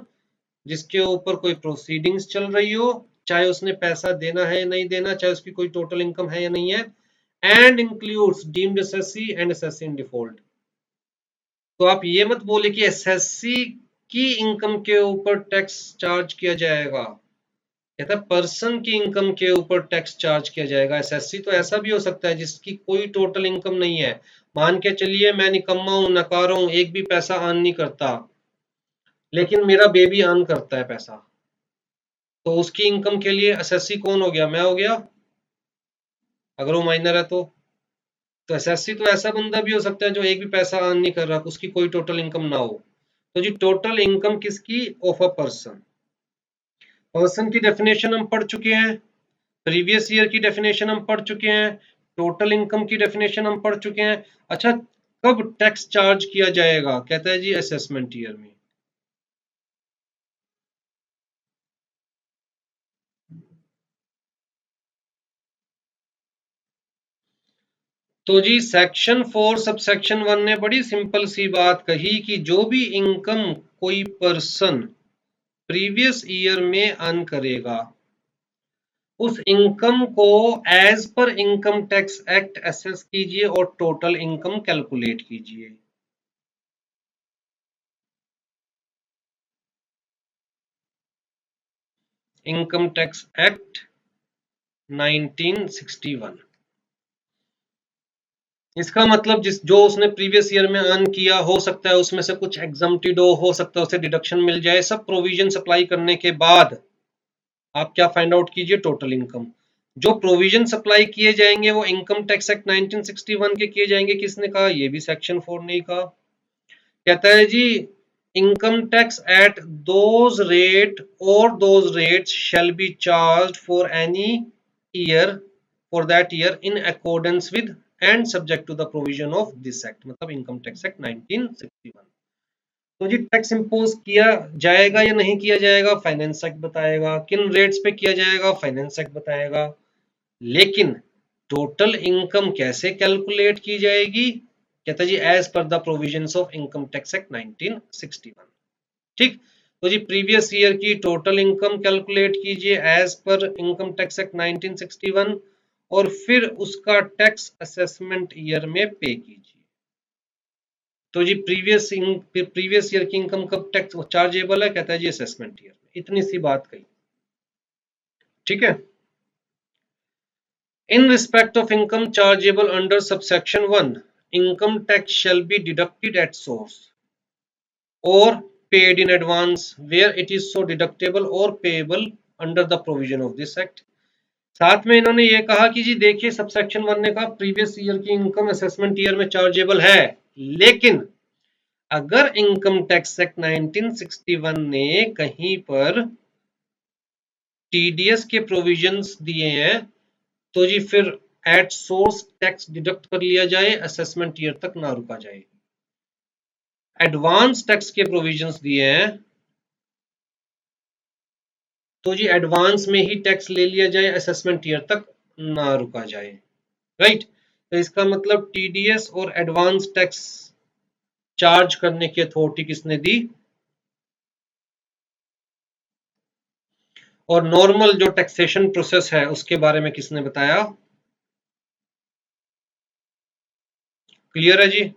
जिसके ऊपर कोई प्रोसीडिंग्स चल रही हो, चाहे उसने पैसा देना है या नहीं देना, चाहे उसकी कोई टोटल इनकम है या नहीं है, and includes deemed SSC and assessee in default. तो आप ये मत बोले कि एसएससी की इनकम के ऊपर टैक्स चार्ज किया जाएगा, कहता है पर्सन की इनकम के ऊपर टैक्स चार्ज किया जाएगा। एसएससी तो ऐसा भी हो सकता है जिसकी कोई टोटल इनकम नहीं है, मान के चलिए मैं निकम्मा हूं, नकारा हूं, एक भी पैसा अर्न नहीं करता, लेकिन मेरा बेबी अर्न करता है पैसा, तो उसकी इनकम के लिए एसएससी कौन हो गया? मैं हो गया, अगर वो माइनर है तो एसएससी तो ऐसा बंदा भी हो सकता है जो एक भी पैसा अर्न नहीं कर रहा, उसकी कोई टोटल इनकम ना हो। तो जी टोटल इनकम किसकी? Of a person. पर्सन की डेफिनेशन हम पढ़ चुके हैं, प्रीवियस ईयर की डेफिनेशन हम पढ़ चुके हैं, टोटल इनकम की डेफिनेशन हम पढ़ चुके हैं। अच्छा, कब टैक्स चार्ज किया जाएगा? कहता है जी असेसमेंट ईयर में। तो जी सेक्शन 4 सब सेक्शन 1 ने बड़ी सिंपल सी बात कही कि जो भी इनकम कोई पर्सन प्रीवियस ईयर में अर्न करेगा, उस इनकम को as per income tax act assess कीजिए और टोटल इनकम कैलकुलेट कीजिए। Income tax act 1961। इसका मतलब जिस जो उसने प्रीवियस ईयर में अर्न किया, हो सकता है उसमें से कुछ एग्जम्प्टेड हो सकता है उसे डिडक्शन मिल जाए, सब प्रोविजन अप्लाई करने के बाद आप क्या फाइंड आउट कीजिए? Total income. जो प्रोविजन अप्लाई किए जाएंगे वो इनकम टैक्स एक्ट 1961 के किए जाएंगे। किसने कहा? ये भी सेक्शन 4 ने ही कहा। कहता है जी income tax at those rate और those rates shall be charged for any year for that year in accordance with and subject to the provision of this act, मतलब इनकम टैक्स एक्ट 1961। तो जी tax impose किया जाएगा या नहीं किया जाएगा? Finance act बताएगा। किन रेट्स पे किया जाएगा? फाइनेंस एक्ट बताएगा। लेकिन टोटल इनकम कैसे कैलकुलेट की जाएगी? कहता जी as per the provisions of income tax act 1961। ठीक, तो जी प्रीवियस ईयर की टोटल इनकम कैलकुलेट कीजिए as per income tax act 1961, और फिर उसका टैक्स असेसमेंट ईयर में पे कीजिए। तो जी प्रीवियस ईयर की इनकम कब टैक्स चार्जेबल है? कहता है जी असेसमेंट ईयर में। इतनी सी बात कही, ठीक है। In respect of income chargeable under subsection 1, income tax shall be deducted at source or paid in advance where it is so deductible or payable under the provision of this act। साथ में इन्होंने ये कहा कि जी देखिए subsection 1 ने कहा previous year की इनकम असेसमेंट ईयर में चार्जेबल है, लेकिन अगर इनकम टैक्स एक्ट 1961 ने कहीं पर टीडीएस के प्रोविजंस दिए हैं तो जी फिर एट सोर्स टैक्स डिडक्ट कर लिया जाए, असेसमेंट ईयर तक ना रुका जाए। एडवांस टैक्स के प्रोविजंस दिए हैं तो जी एडवांस में ही टैक्स ले लिया जाए, असेसमेंट ईयर तक ना रुका जाए। राइट, तो इसका मतलब टीडीएस और एडवांस टैक्स चार्ज करने की अथॉरिटी किसने दी? और नॉर्मल जो टैक्सेशन प्रोसेस है उसके बारे में किसने बताया? क्लियर है जी?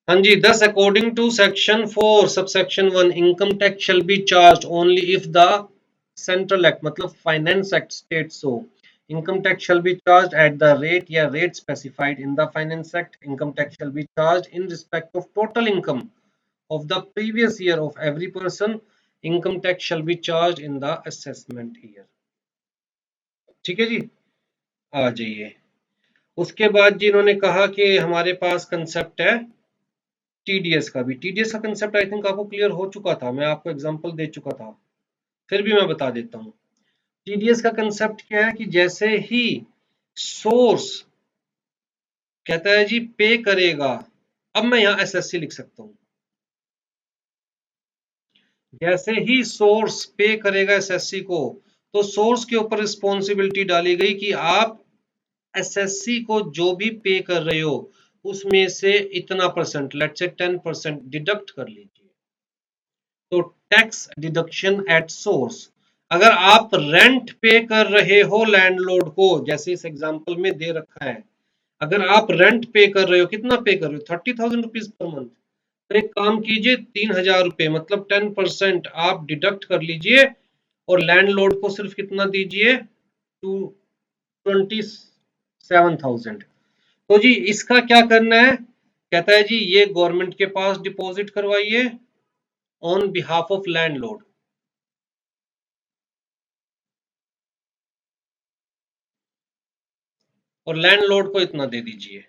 हाँ जी, thus according to section 4 subsection 1 income tax shall be charged only if the central act मतलब finance act states so। income tax shall be charged at the rate या rate specified in the finance act। income tax shall be charged in respect of total income of the previous year of every person। income tax shall be charged in the assessment year। ठीक है जी, आ जाइए। उसके बाद जी इन्होंने कहा कि हमारे पास concept है टीडीएस का भी। टीडीएस का कंसेप्ट आई थिंक आपको क्लियर हो चुका था, मैं आपको एग्जांपल दे चुका था, फिर भी मैं बता देता हूँ। टीडीएस का कंसेप्ट क्या है कि जैसे ही सोर्स कहता है जी पे करेगा अब मैं यहाँ एसएससी लिख सकता हूँ। जैसे ही सोर्स पे करेगा एसएससी को, तो सोर्स के ऊपर रिस्पॉन्सिबिलिटी डाली गई कि आप एसएससी को जो भी पे कर रहे हो उसमें से इतना परसेंट, लेट्स से 10% डिडक्ट कर लीजिए। तो टैक्स डिडक्शन एट सोर्स। अगर आप रेंट पे कर रहे हो लैंडलॉर्ड को, जैसे इस एग्जांपल में दे रखा है, अगर आप रेंट पे कर रहे हो, कितना पे कर रहे हो, 30,000 रुपीज पर मंथ, तो एक काम कीजिए, 3,000 रुपए मतलब 10% आप डिडक्ट कर लीजिए और लैंडलॉर्ड को सिर्फ कितना दीजिए, 27,000। तो जी इसका क्या करना है, कहता है जी ये गवर्नमेंट के पास डिपॉजिट करवाइए ऑन बिहाफ ऑफ लैंडलॉर्ड, और लैंडलॉर्ड को इतना दे दीजिए।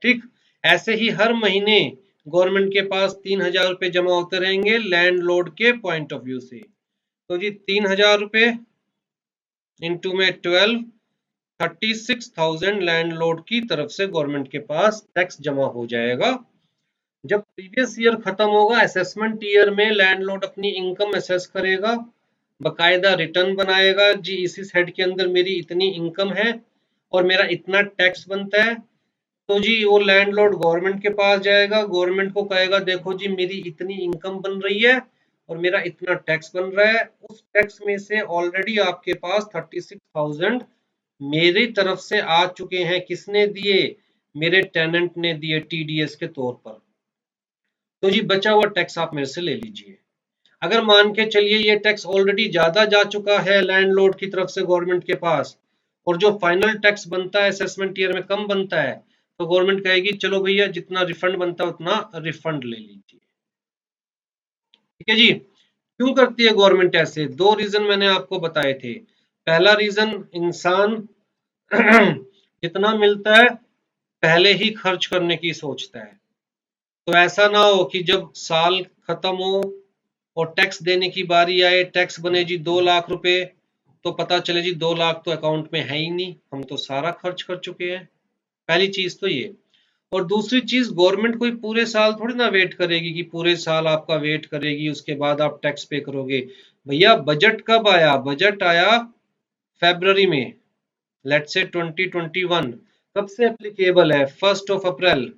ठीक, ऐसे ही हर महीने गवर्नमेंट के पास 3,000 रुपए जमा होते रहेंगे लैंडलॉर्ड के पॉइंट ऑफ व्यू से। तो जी 3,000 रुपए इंटू में 12, 36,000 लैंडलॉर्ड की तरफ से गवर्नमेंट के पास टैक्स जमा हो जाएगा। जब प्रीवियस ईयर खत्म होगा, असेसमेंट ईयर में लैंडलॉर्ड अपनी इनकम असेस करेगा, बकायदा रिटर्न बनाएगा, जी इस हेड के अंदर मेरी इतनी इनकम है और मेरा इतना टैक्स बनता है। तो जी वो लैंडलॉर्ड गवर्नमेंट के पास जाएगा, गवर्नमेंट को कहेगा देखो जी मेरी इतनी इनकम बन रही है और मेरा इतना टैक्स बन रहा है, उस टैक्स में से ऑलरेडी आपके पास 36,000 मेरी तरफ से आ चुके हैं। किसने दिए, मेरे टेनेंट ने दिए टीडीएस के तौर पर। तो जी बचा हुआ टैक्स आप मेरे से ले लीजिए। अगर मान के चलिए ये टैक्स ऑलरेडी ज्यादा जा चुका है लैंडलॉर्ड की तरफ से गवर्नमेंट के पास, और जो फाइनल टैक्स बनता है असेसमेंट ईयर में कम बनता है, तो गवर्नमेंट कहेगी चलो भैया जितना रिफंड बनता है उतना रिफंड ले लीजिए। ठीक है जी। क्यों करती है गवर्नमेंट ऐसे, दो रीजन मैंने आपको बताए थे। पहला रीजन, इंसान जितना मिलता है पहले ही खर्च करने की सोचता है। तो ऐसा ना हो कि जब साल खत्म हो और टैक्स देने की बारी आए, टैक्स बने जी 2 लाख रुपए, तो पता चले जी 2 लाख तो अकाउंट में है ही नहीं, हम तो सारा खर्च कर चुके हैं। पहली चीज तो ये। और दूसरी चीज, गवर्नमेंट कोई पूरे साल थोड़ी ना वेट करेगी कि पूरे साल आपका वेट करेगी उसके बाद आप टैक्स पे करोगे। भैया बजट कब आया, बजट आया फरवरी में, लेट्स से 2021। कब से एप्लीकेबल है, 1 अप्रैल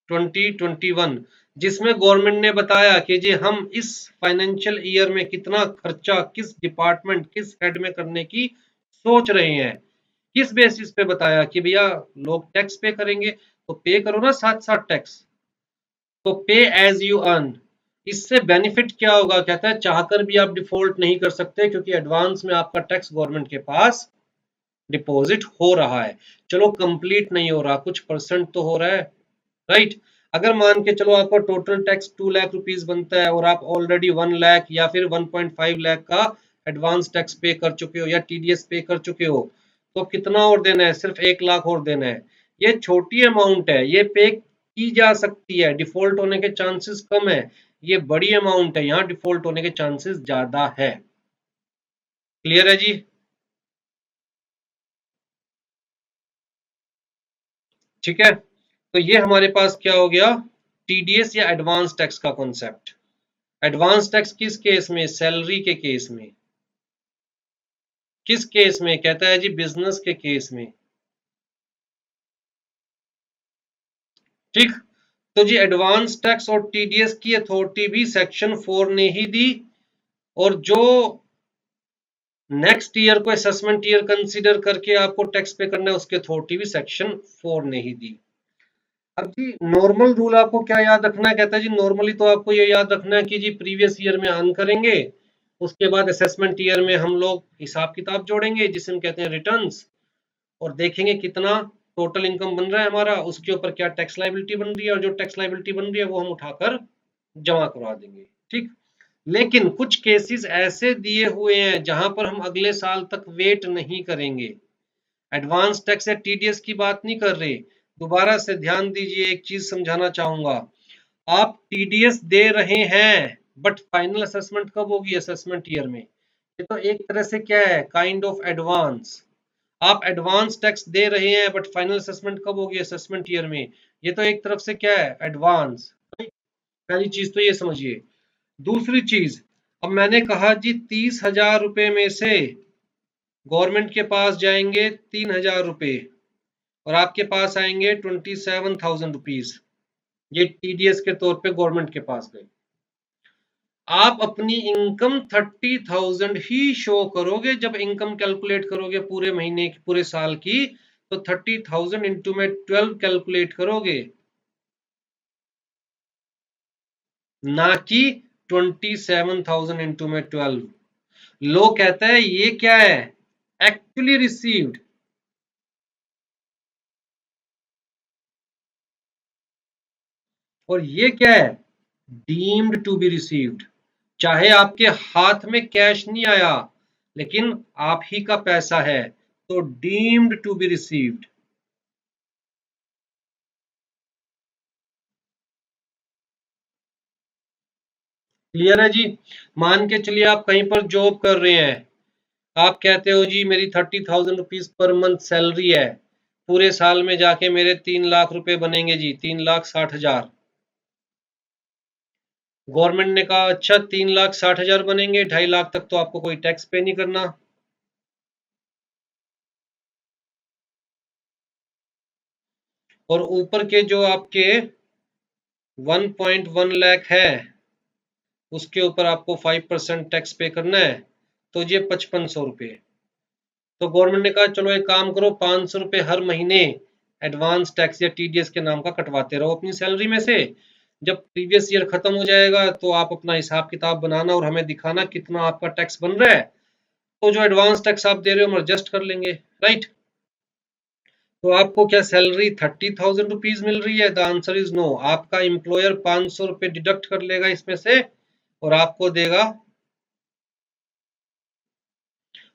2021, जिसमें गवर्नमेंट ने बताया कि जी हम इस फाइनेंशियल ईयर में कितना खर्चा किस डिपार्टमेंट किस हेड में करने की सोच रहे हैं। किस बेसिस पे बताया कि भैया लोग टैक्स पे करेंगे, तो पे करो ना साथ साथ टैक्स। तो पे एज यू अर्न, इससे बेनिफिट क्या होगा, कहता है चाहकर भी आप डिफॉल्ट नहीं कर सकते क्योंकि एडवांस में आपका टैक्स गवर्नमेंट के पास डिपॉजिट हो रहा है। चलो कंप्लीट नहीं हो रहा, कुछ परसेंट तो हो रहा है, राइट। अगर मान के चलो आपका टोटल टैक्स 2 लाख रुपीज बनता है और आप ऑलरेडी 1 लाख या फिर 1.5 लाख का एडवांस टैक्स पे कर चुके हो या टीडीएस पे कर चुके हो, तो कितना और देना है, सिर्फ 1 लाख और देना है। ये छोटी अमाउंट है, ये पे की जा सकती है, डिफॉल्ट होने के चांसेस कम है। ये बड़ी अमाउंट है, यहाँ डिफॉल्ट होने के चांसेस ज्यादा है। क्लियर है जी। ठीक है, तो ये हमारे पास क्या हो गया, टीडीएस या एडवांस टैक्स का कॉन्सेप्ट। एडवांस टैक्स किस केस में, सैलरी के केस में। किस केस में, कहता है जी बिजनेस के केस में। ठीक, तो जी एडवांस टैक्स और टीडीएस की अथॉरिटी भी सेक्शन 4 ने ही दी, और जो नेक्स्ट ईयर को असेसमेंट ईयर कंसीडर करके आपको टैक्स पे करना है उसकी अथॉरिटी भी सेक्शन 4 ने ही दी। अब जी नॉर्मल रूल आपको क्या याद रखना है, कहता है जी नॉर्मली तो आपको ये याद रखना है कि जी प्रीवियस ईयर में अर्न करेंगे, उसके बाद असेसमेंट ईयर में हम लोग हिसाब किताब जोड़ेंगे जिसे हम कहते हैं रिटर्न्स, और देखेंगे कितना टोटल इनकम बन रहा है हमारा, उसके ऊपर क्या टैक्स लायबिलिटी बन रही है, और जो टैक्स लायबिलिटी बन रही है वो हम उठाकर जमा करवा देंगे। ठीक, लेकिन कुछ केसेस ऐसे दिए हुए हैं जहां पर हम अगले साल तक वेट नहीं करेंगे। एडवांस टैक्स या टीडीएस की बात नहीं कर रहे, दोबारा से ध्यान दीजिए, एक चीज समझाना चाहूंगा। आप टीडीएस दे रहे हैं बट फाइनल असेसमेंट कब होगी, असेसमेंट ईयर में। ये तो एक तरह से क्या है, काइंड ऑफ एडवांस। आप एडवांस टैक्स दे रहे हैं बट फाइनल असेसमेंट कब होगी, असेसमेंट ईयर में। ये तो एक तरफ से क्या है, एडवांस। पहली चीज तो ये समझिए। दूसरी चीज, अब मैंने कहा जी 30,000 रुपए में से गवर्नमेंट के पास जाएंगे 3,000 रुपए और आपके पास आएंगे 27,000 रुपीज। ये टीडीएस के तौर पे गवर्नमेंट के पास गए। आप अपनी इनकम 30,000 ही शो करोगे जब इनकम कैलकुलेट करोगे पूरे महीने की, पूरे साल की, तो 30,000 इंटू में 12 कैलकुलेट करोगे, ना कि 27,000 इंटू में 12। लो कहता है ये क्या है, एक्चुअली रिसीव्ड। और ये क्या है, डीम्ड टू बी रिसीव्ड। चाहे आपके हाथ में कैश नहीं आया, लेकिन आप ही का पैसा है, तो deemed to be received. Clear है जी। मान के चलिए आप कहीं पर जॉब कर रहे हैं, आप कहते हो जी मेरी 30,000 रुपीज पर मंथ सैलरी है, पूरे साल में जाके मेरे 3 लाख रुपए बनेंगे जी, 3,60,000। गवर्नमेंट ने कहा अच्छा 3,60,000 बनेंगे, 2.5 लाख तक तो आपको कोई टैक्स पे नहीं करना। और ऊपर के जो आपके 1.1 लाख है, उसके ऊपर आपको 5% टैक्स पे करना है, तो ये 5500 रुपये। तो गवर्नमेंट ने कहा चलो एक काम करो, 500 रुपये हर महीने एडवांस टैक्स या टीडीएस के नाम का कटवाते रहो अपनी सैलरी में से। जब प्रीवियस ईयर खत्म हो जाएगा तो आप अपना हिसाब किताब बनाना और हमें दिखाना कितना आपका टैक्स बन रहा है, तो जो एडवांस टैक्स आप दे रहे हो हम एडजस्ट कर लेंगे। राइट। तो आपको क्या सैलरी 30,000 रुपीज मिल रही है? The answer is no. आपका एम्प्लॉयर 500 रुपये डिडक्ट कर लेगा इसमें से और आपको देगा,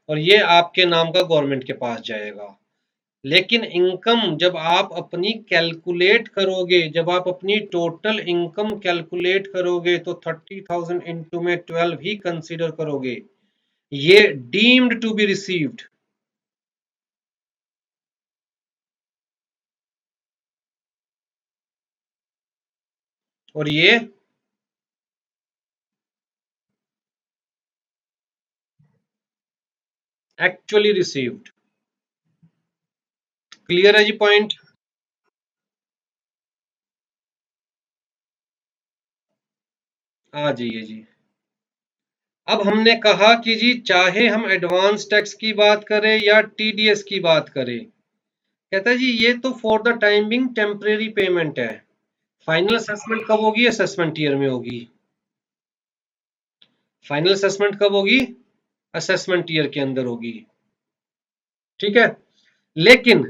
और ये आपके नाम का गवर्नमेंट के पास जाएगा। लेकिन इनकम जब आप अपनी कैलकुलेट करोगे, जब आप अपनी टोटल इनकम कैलकुलेट करोगे, तो 30,000 इंटू में 12 ही कंसीडर करोगे। ये डीम्ड टू बी रिसीव्ड। और ये एक्चुअली रिसीव्ड। क्लियर है जी पॉइंट? आ जाइए जी। अब हमने कहा कि जी चाहे हम एडवांस टैक्स की बात करें या टीडीएस की बात करें, कहता है जी ये तो for the time Bing temporary payment है। फाइनल असेसमेंट कब होगी? असेसमेंट ईयर में होगी। फाइनल असेसमेंट कब होगी? असेसमेंट ईयर के अंदर होगी। ठीक है। लेकिन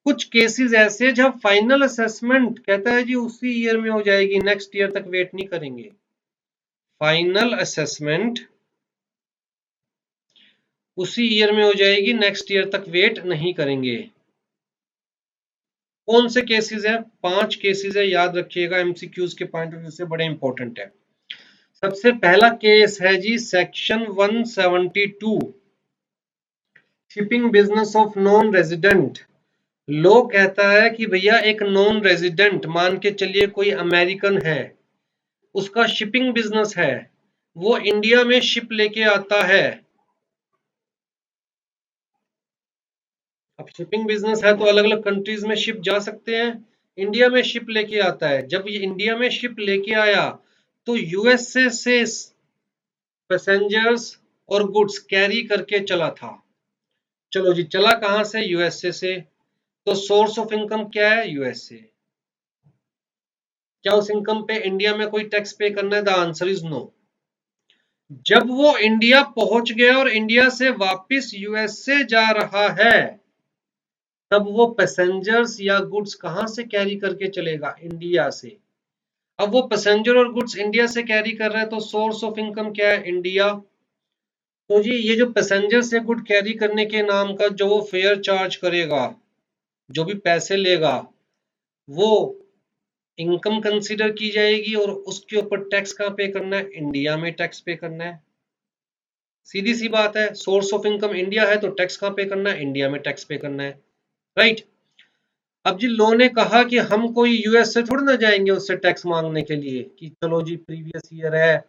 कुछ केसेस ऐसे जब फाइनल असेसमेंट कहता है जी उसी ईयर में हो जाएगी, नेक्स्ट ईयर तक वेट नहीं करेंगे। फाइनल असेसमेंट उसी ईयर में हो जाएगी, नेक्स्ट ईयर तक वेट नहीं करेंगे। कौन से केसेस है? 5 केसेस है, याद रखिएगा, एमसीक्यूज के पॉइंट ऑफ व्यू से बड़े इंपॉर्टेंट है। सबसे पहला केस है जी section 172, shipping business of non resident. लो कहता है कि भैया एक नॉन रेजिडेंट, मान के चलिए कोई अमेरिकन है, उसका शिपिंग बिजनेस है, वो इंडिया में शिप लेके आता है। अब शिपिंग बिजनेस है तो अलग अलग कंट्रीज में शिप जा सकते हैं, इंडिया में शिप लेके आता है। जब ये इंडिया में शिप लेके आया तो यूएसए से पैसेंजर्स और गुड्स कैरी करके चला था। चलो जी, चला कहां से? यूएसए से। तो सोर्स ऑफ इनकम क्या है? यूएसए। क्या उस इनकम पे इंडिया में कोई टैक्स पे करना है? The answer is no. जब वो इंडिया पहुंच गया और इंडिया से वापस यूएसए जा रहा है, तब वो पैसेंजर्स या गुड्स कहां से कैरी करके चलेगा? इंडिया से। अब वो पैसेंजर और गुड्स इंडिया से कैरी कर रहे हैं, तो सोर्स ऑफ इनकम क्या है? इंडिया। तो जी ये जो पैसेंजर से गुड कैरी करने के नाम का जो वो फेयर चार्ज करेगा, जो भी पैसे लेगा, वो इनकम कंसीडर की जाएगी और उसके ऊपर टैक्स कहाँ पे करना है? इंडिया में टैक्स पे करना है। सीधी सी बात है, सोर्स ऑफ इनकम इंडिया है तो टैक्स कहाँ पे करना है? इंडिया में टैक्स पे करना है। राइट। अब जी लो ने कहा कि हम कोई यूएस से थोड़ी ना जाएंगे उससे टैक्स मांगने के लिए कि चलो जी प्रीवियस ईयर है,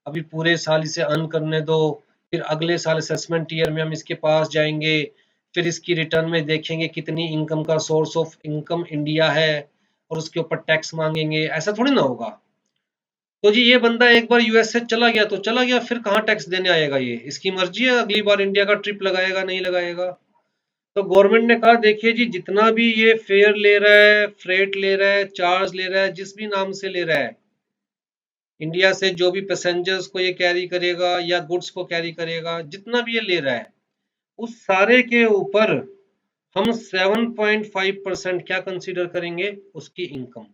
अभी पूरे साल इसे अर्न करने दो, फिर अगले साल असेसमेंट ईयर में हम इसके पास जाएंगे, फिर इसकी रिटर्न में देखेंगे कितनी इनकम का सोर्स ऑफ इनकम इंडिया है और उसके ऊपर टैक्स मांगेंगे। ऐसा थोड़ी ना होगा। तो जी ये बंदा एक बार यूएस से चला गया तो चला गया, फिर कहाँ टैक्स देने आएगा, ये इसकी मर्जी है अगली बार इंडिया का ट्रिप लगाएगा नहीं लगाएगा। तो गवर्नमेंट ने कहा देखिए जी जितना भी ये फेयर ले रहा है, फ्रेट ले रहा है, चार्ज ले रहा है, जिस भी नाम से ले रहा है, इंडिया से जो भी पैसेंजर्स को ये कैरी करेगा या गुड्स को कैरी करेगा, जितना भी ये ले रहा है, उस सारे के ऊपर हम 7.5% क्या कंसीडर करेंगे, उसकी इनकम।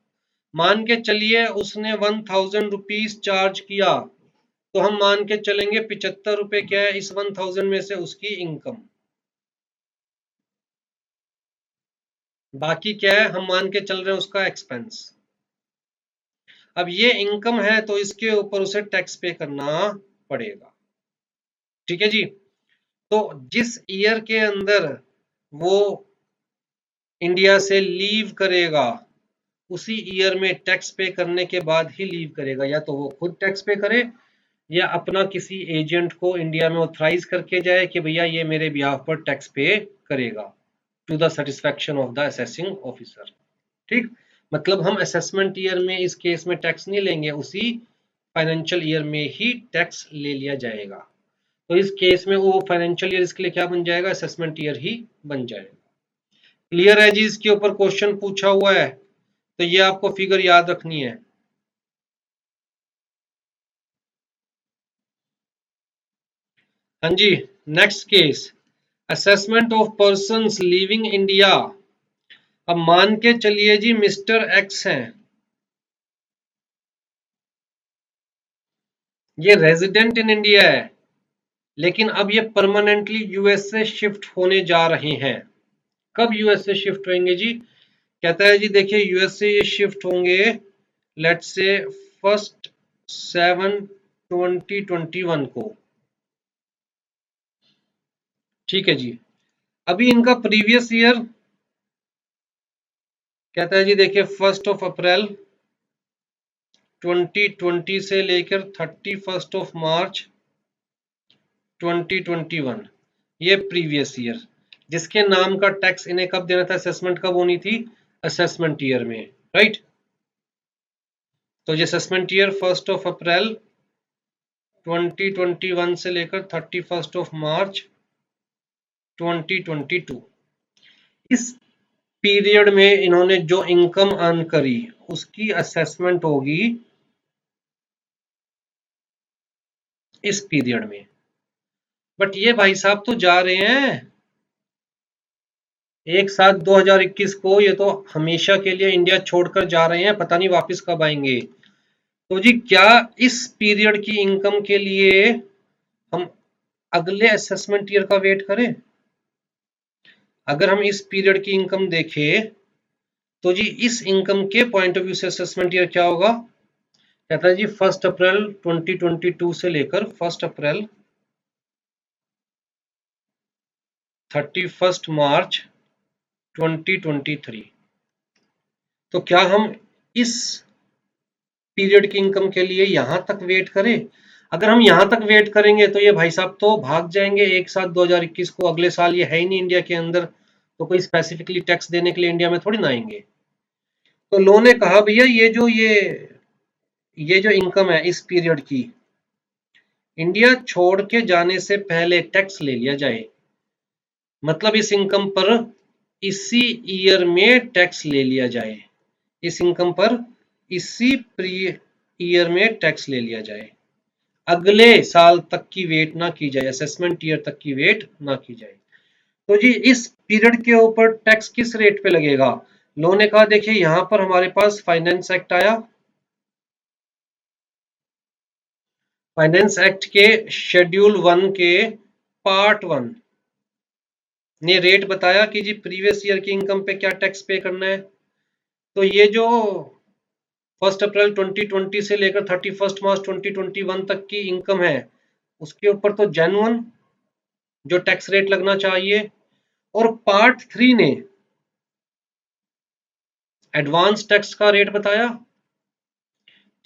मान के चलिए उसने 1000 रुपीज चार्ज किया, तो हम मान के चलेंगे 75 रुपए क्या है इस 1000 में से उसकी इनकम, बाकी क्या है हम मान के चल रहे हैं उसका एक्सपेंस। अब ये इनकम है तो इसके ऊपर उसे टैक्स पे करना पड़ेगा। ठीक है जी। तो जिस ईयर के अंदर वो इंडिया से लीव करेगा, उसी ईयर में टैक्स पे करने के बाद ही लीव करेगा, या तो वो खुद टैक्स पे करे या अपना किसी एजेंट को इंडिया में ऑथराइज करके जाए कि भैया ये मेरे बिहाफ पर टैक्स पे करेगा, to the satisfaction of the assessing officer. ठीक, मतलब हम असेसमेंट ईयर में इस केस में टैक्स नहीं लेंगे, उसी फाइनेंशियल ईयर में ही टैक्स ले लिया जाएगा। तो इस केस में वो फाइनेंशियल ईयर इसके लिए क्या बन जाएगा, असेसमेंट ईयर ही बन जाएगा। क्लियर है जी, इसके ऊपर क्वेश्चन पूछा हुआ है तो ये आपको फिगर याद रखनी है। हाँ जी, next case, assessment of persons living India. अब मान के चलिए जी मिस्टर एक्स हैं, ये रेजिडेंट इन इंडिया है, लेकिन अब ये परमानेंटली यूएस से शिफ्ट होने जा रहे हैं। कब यूएस से शिफ्ट होंगे जी, कहता है जी देखिए यूएस से ये शिफ्ट होंगे लेट्स से 1/7/2021 को। ठीक है जी। अभी इनका प्रीवियस ईयर कहता है जी देखिए 1 अप्रैल 2020 से लेकर 31 मार्च 2021, ये प्रीवियस ईयर, जिसके नाम का टैक्स इन्हें कब देना था, असेसमेंट कब होनी थी, असेसमेंट ईयर में, राइट। तो ये असेसमेंट ईयर 1 अप्रैल 2021 से लेकर 31 मार्च 2022, इस पीरियड में इन्होंने जो इनकम अर्न करी उसकी असेसमेंट होगी इस पीरियड में। बट ये भाई साहब तो जा रहे हैं 1/7/2021 को, ये तो हमेशा के लिए इंडिया छोड़कर जा रहे हैं, पता नहीं वापस कब आएंगे। तो जी क्या इस पीरियड की इनकम के लिए हम अगले असेसमेंट ईयर का वेट करें? अगर हम इस पीरियड की इनकम देखें तो जी इस इनकम के पॉइंट ऑफ व्यू से असेसमेंट ईयर क्या होगा, कहता है जी 1 अप्रैल 2022 से लेकर 1 अप्रैल 31 मार्च 2023। तो क्या हम इस पीरियड की इनकम के लिए यहां तक वेट करें? अगर हम यहां तक वेट करेंगे तो ये भाई साहब तो भाग जाएंगे 1/7/2021 को, अगले साल ये है ही नहीं इंडिया के अंदर, तो कोई स्पेसिफिकली टैक्स देने के लिए इंडिया में थोड़ी ना आएंगे। तो लो ने कहा भैया ये जो इनकम है इस पीरियड की, इंडिया छोड़ के जाने से पहले टैक्स ले लिया जाए, मतलब इस इनकम पर इसी ईयर में टैक्स ले लिया जाए, इस इनकम पर इसी प्री ईयर में टैक्स ले लिया जाए, अगले साल तक की वेट ना की जाए, असेसमेंट ईयर तक की वेट ना की जाए। तो जी इस पीरियड के ऊपर टैक्स किस रेट पे लगेगा? लो ने कहा देखिए यहां पर हमारे पास फाइनेंस एक्ट आया, फाइनेंस एक्ट के शेड्यूल 1 के पार्ट 1 ने रेट बताया कि जी प्रीवियस ईयर की इनकम पे क्या टैक्स पे करना है। तो ये जो 1 अप्रैल 2020 से लेकर 31 मार्च 2021 तक की इनकम है उसके ऊपर तो जेन्युइन जो टैक्स रेट लगना चाहिए। और पार्ट 3 ने एडवांस टैक्स का रेट बताया,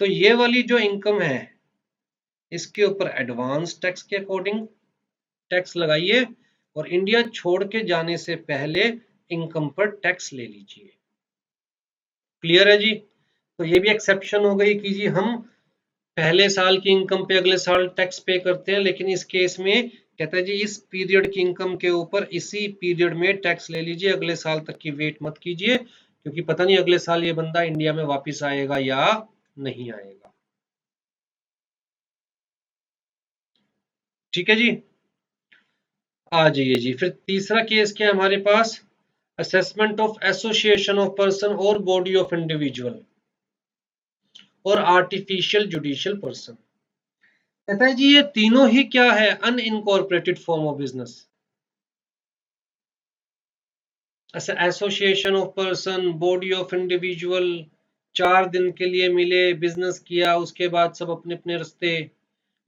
तो ये वाली जो इनकम है इसके ऊपर एडवांस टैक्स के अकॉर्डिंग टैक्स लगाइए और इंडिया छोड़ के जाने से पहले इनकम पर टैक्स ले लीजिए। क्लियर है जी? तो ये भी एक्सेप्शन हो गई कि जी हम पहले साल की इनकम पे अगले साल टैक्स पे करते हैं, लेकिन इस केस में कहता है जी इस पीरियड की इनकम के ऊपर इसी पीरियड में टैक्स ले लीजिए, अगले साल तक की वेट मत कीजिए, क्योंकि पता नहीं अगले साल ये बंदा इंडिया में वापस आएगा या नहीं आएगा। ठीक है जी, आ जाइए जी। फिर तीसरा केस क्या है हमारे पास, assessment of association of person और बॉडी ऑफ इंडिविजुअल और आर्टिफिशियल जुडिशियल पर्सन। कहता है जी ये तीनों ही क्या है, unincorporated form of business. Association of person, body of individual, 4 दिन के लिए मिले, बिजनेस किया, उसके बाद सब अपने अपने रास्ते।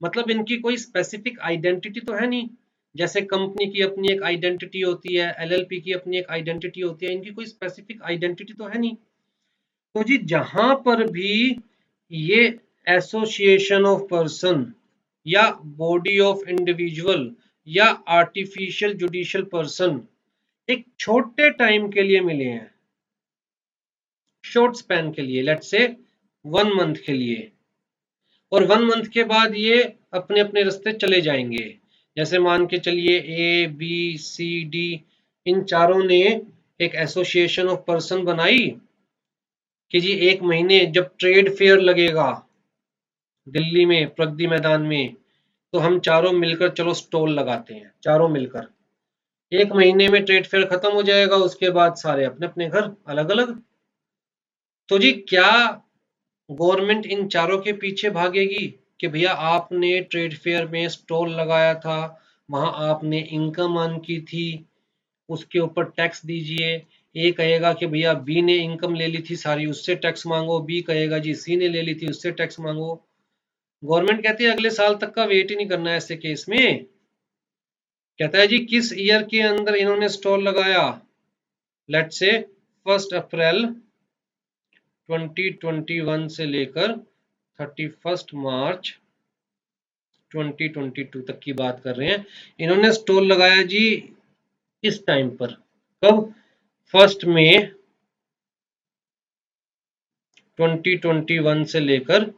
मतलब इनकी कोई स्पेसिफिक आइडेंटिटी तो है नहीं, जैसे कंपनी की अपनी एक आइडेंटिटी होती है, एलएलपी की अपनी एक आइडेंटिटी होती है, इनकी कोई स्पेसिफिक आइडेंटिटी तो है नहीं। तो जी जहां पर भी ये एसोसिएशन ऑफ पर्सन या बॉडी ऑफ इंडिविजुअल या आर्टिफिशियल जुडिशियल पर्सन एक छोटे टाइम के लिए मिले हैं, शॉर्ट स्पैन के लिए, लेट्स से 1 मंथ के लिए, और 1 मंथ के बाद ये अपने अपने रास्ते चले जाएंगे। जैसे मान के चलिए ए बी सी डी, इन चारों ने एक एसोसिएशन ऑफ पर्सन बनाई कि जी 1 महीने जब ट्रेड फेयर लगेगा दिल्ली में प्रगति मैदान में, तो हम चारों मिलकर चलो स्टॉल लगाते हैं, चारों मिलकर। 1 महीने में ट्रेड फेयर खत्म हो जाएगा, उसके बाद सारे अपने अपने घर अलग अलग। तो जी क्या गवर्नमेंट इन चारों के पीछे भागेगी कि भैया आपने ट्रेड फेयर में स्टॉल लगाया था, वहां आपने इनकम अर्न की थी, उसके ऊपर टैक्स दीजिए। ए कहेगा कि भैया बी ने इनकम ले ली थी सारी, उससे टैक्स मांगो, बी कहेगा जी सी ने ले ली थी, उससे टैक्स मांगो। गवर्नमेंट कहती है अगले साल तक का वेट ही नहीं करना है ऐसे केस में। कहता है जी किस ईयर के अंदर इन्होंने स्टॉल लगाया, लेट्स से 1 अप्रैल 2021 से लेकर 31 मार्च 2022 तक की बात कर रहे हैं। इन्होंने स्टॉल लगाया जी इस टाइम पर, कब, 1 मई 2021 से लेकर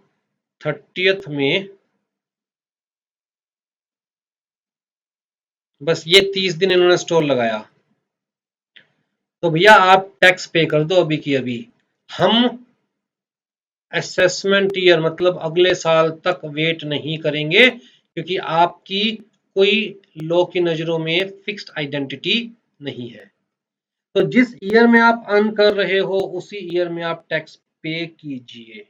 30 मई, बस ये 30 दिन इन्होंने स्टॉल लगाया। तो भैया आप टैक्स पे कर दो अभी की अभी, हम असेसमेंट ईयर मतलब अगले साल तक वेट नहीं करेंगे, क्योंकि आपकी कोई लॉ की नजरों में फिक्स्ड आइडेंटिटी नहीं है। तो जिस ईयर में आप अर्न कर रहे हो उसी ईयर में आप टैक्स पे कीजिए।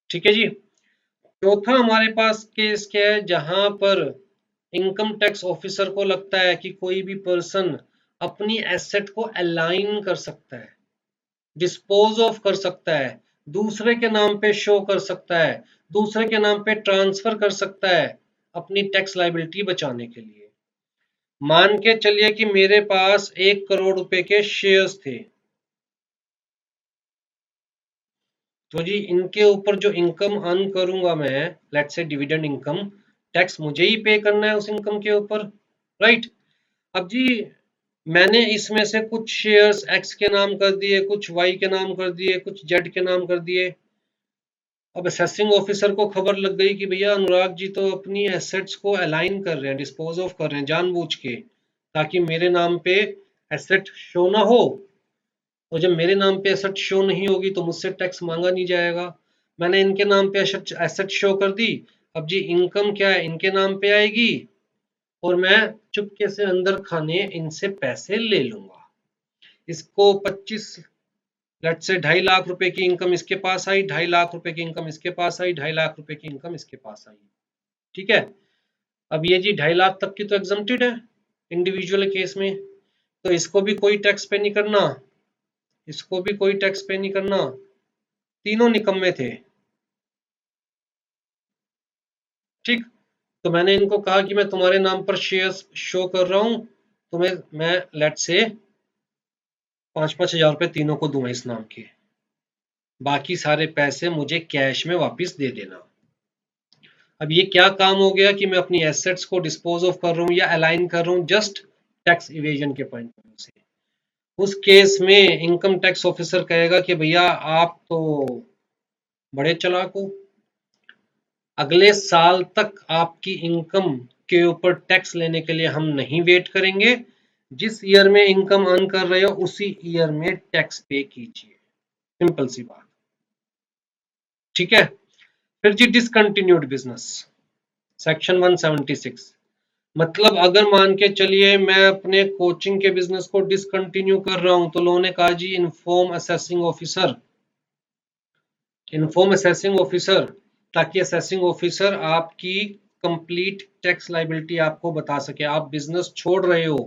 ठीक है जी। चौथा हमारे पास केस क्या है, जहां पर इनकम टैक्स ऑफिसर को लगता है कि कोई भी पर्सन अपनी एसेट को अलाइन कर सकता है, डिस्पोज ऑफ कर सकता है, दूसरे के नाम पे शो कर सकता है, दूसरे के नाम पे ट्रांसफर कर सकता है अपनी टैक्स लाइबिलिटी बचाने के लिए। मान के चलिए कि मेरे पास 1 करोड़ रुपए के शेयर्स थे, तो जी इनके ऊपर जो इनकम अर्न करूंगा मैं, let's say dividend income, tax मुझे ही पे करना है उस इनकम के ऊपर, राइट। अब जी मैंने इसमें से कुछ शेयर्स एक्स के नाम कर दिए, कुछ वाई के नाम कर दिए, कुछ जेड के नाम कर दिए। अब असेसिंग ऑफिसर को खबर लग गई कि भैया अनुराग जी तो अपनी एसेट्स को अलाइन कर रहे हैं, डिस्पोज ऑफ कर रहे हैं जानबूझ के, ताकि मेरे नाम पे एसेट शो ना हो, और जब मेरे नाम पे एसेट शो नहीं होगी तो मुझसे टैक्स मांगा नहीं जाएगा। मैंने इनके नाम पे एसेट शो कर दी, अब जी इनकम क्या है इनके नाम पे आएगी, और मैं चुपके से अंदर खाने इनसे पैसे ले लूंगा। इसको 25, लेट्स से 2.5 लाख रुपए की इनकम इसके पास आई, 2.5 लाख रुपए की इनकम इसके पास आई, 2.5 लाख रुपए की इनकम इसके पास आई। ठीक है। अब ये जी 2.5 लाख तक की तो एग्जम्प्टेड है इंडिविजुअल केस में, तो इसको भी कोई टैक्स पे नहीं करना, इसको भी कोई टैक्स पे नहीं करना, तीनों निकम्मे थे। ठीक। तो मैंने इनको कहा कि मैं तुम्हारे नाम पर शेयर्स शो कर रहा हूं, तुम्हें मैं लेट्स से 5-5 हजार रुपए तीनों को दूंगा इस नाम के, बाकी सारे पैसे मुझे कैश में वापस दे देना। अब ये क्या काम हो गया कि मैं अपनी एसेट्स को डिस्पोज ऑफ कर रहा हूँ या अलाइन कर रहा हूँ जस्ट टैक्स इवेजन के पॉइंट ऑफ व्यू से। उस केस में इनकम टैक्स ऑफिसर कहेगा कि भैया आप तो बड़े चालाक हो, अगले साल तक आपकी इनकम के ऊपर टैक्स लेने के लिए हम नहीं वेट करेंगे, जिस ईयर में इनकम अर्न कर रहे हो उसी ईयर में टैक्स पे कीजिए। सिंपल सी बात, ठीक है। फिर जी डिसकंटिन्यूड बिजनेस, सेक्शन 176, मतलब अगर मान के चलिए मैं अपने कोचिंग के बिजनेस को डिसकंटिन्यू कर रहा हूं, तो लोगों ने कहा जी inform assessing officer, inform assessing officer, ताकि असेसिंग ऑफिसर आपकी कंप्लीट टैक्स लाइबिलिटी आपको बता सके। आप बिजनेस छोड़ रहे हो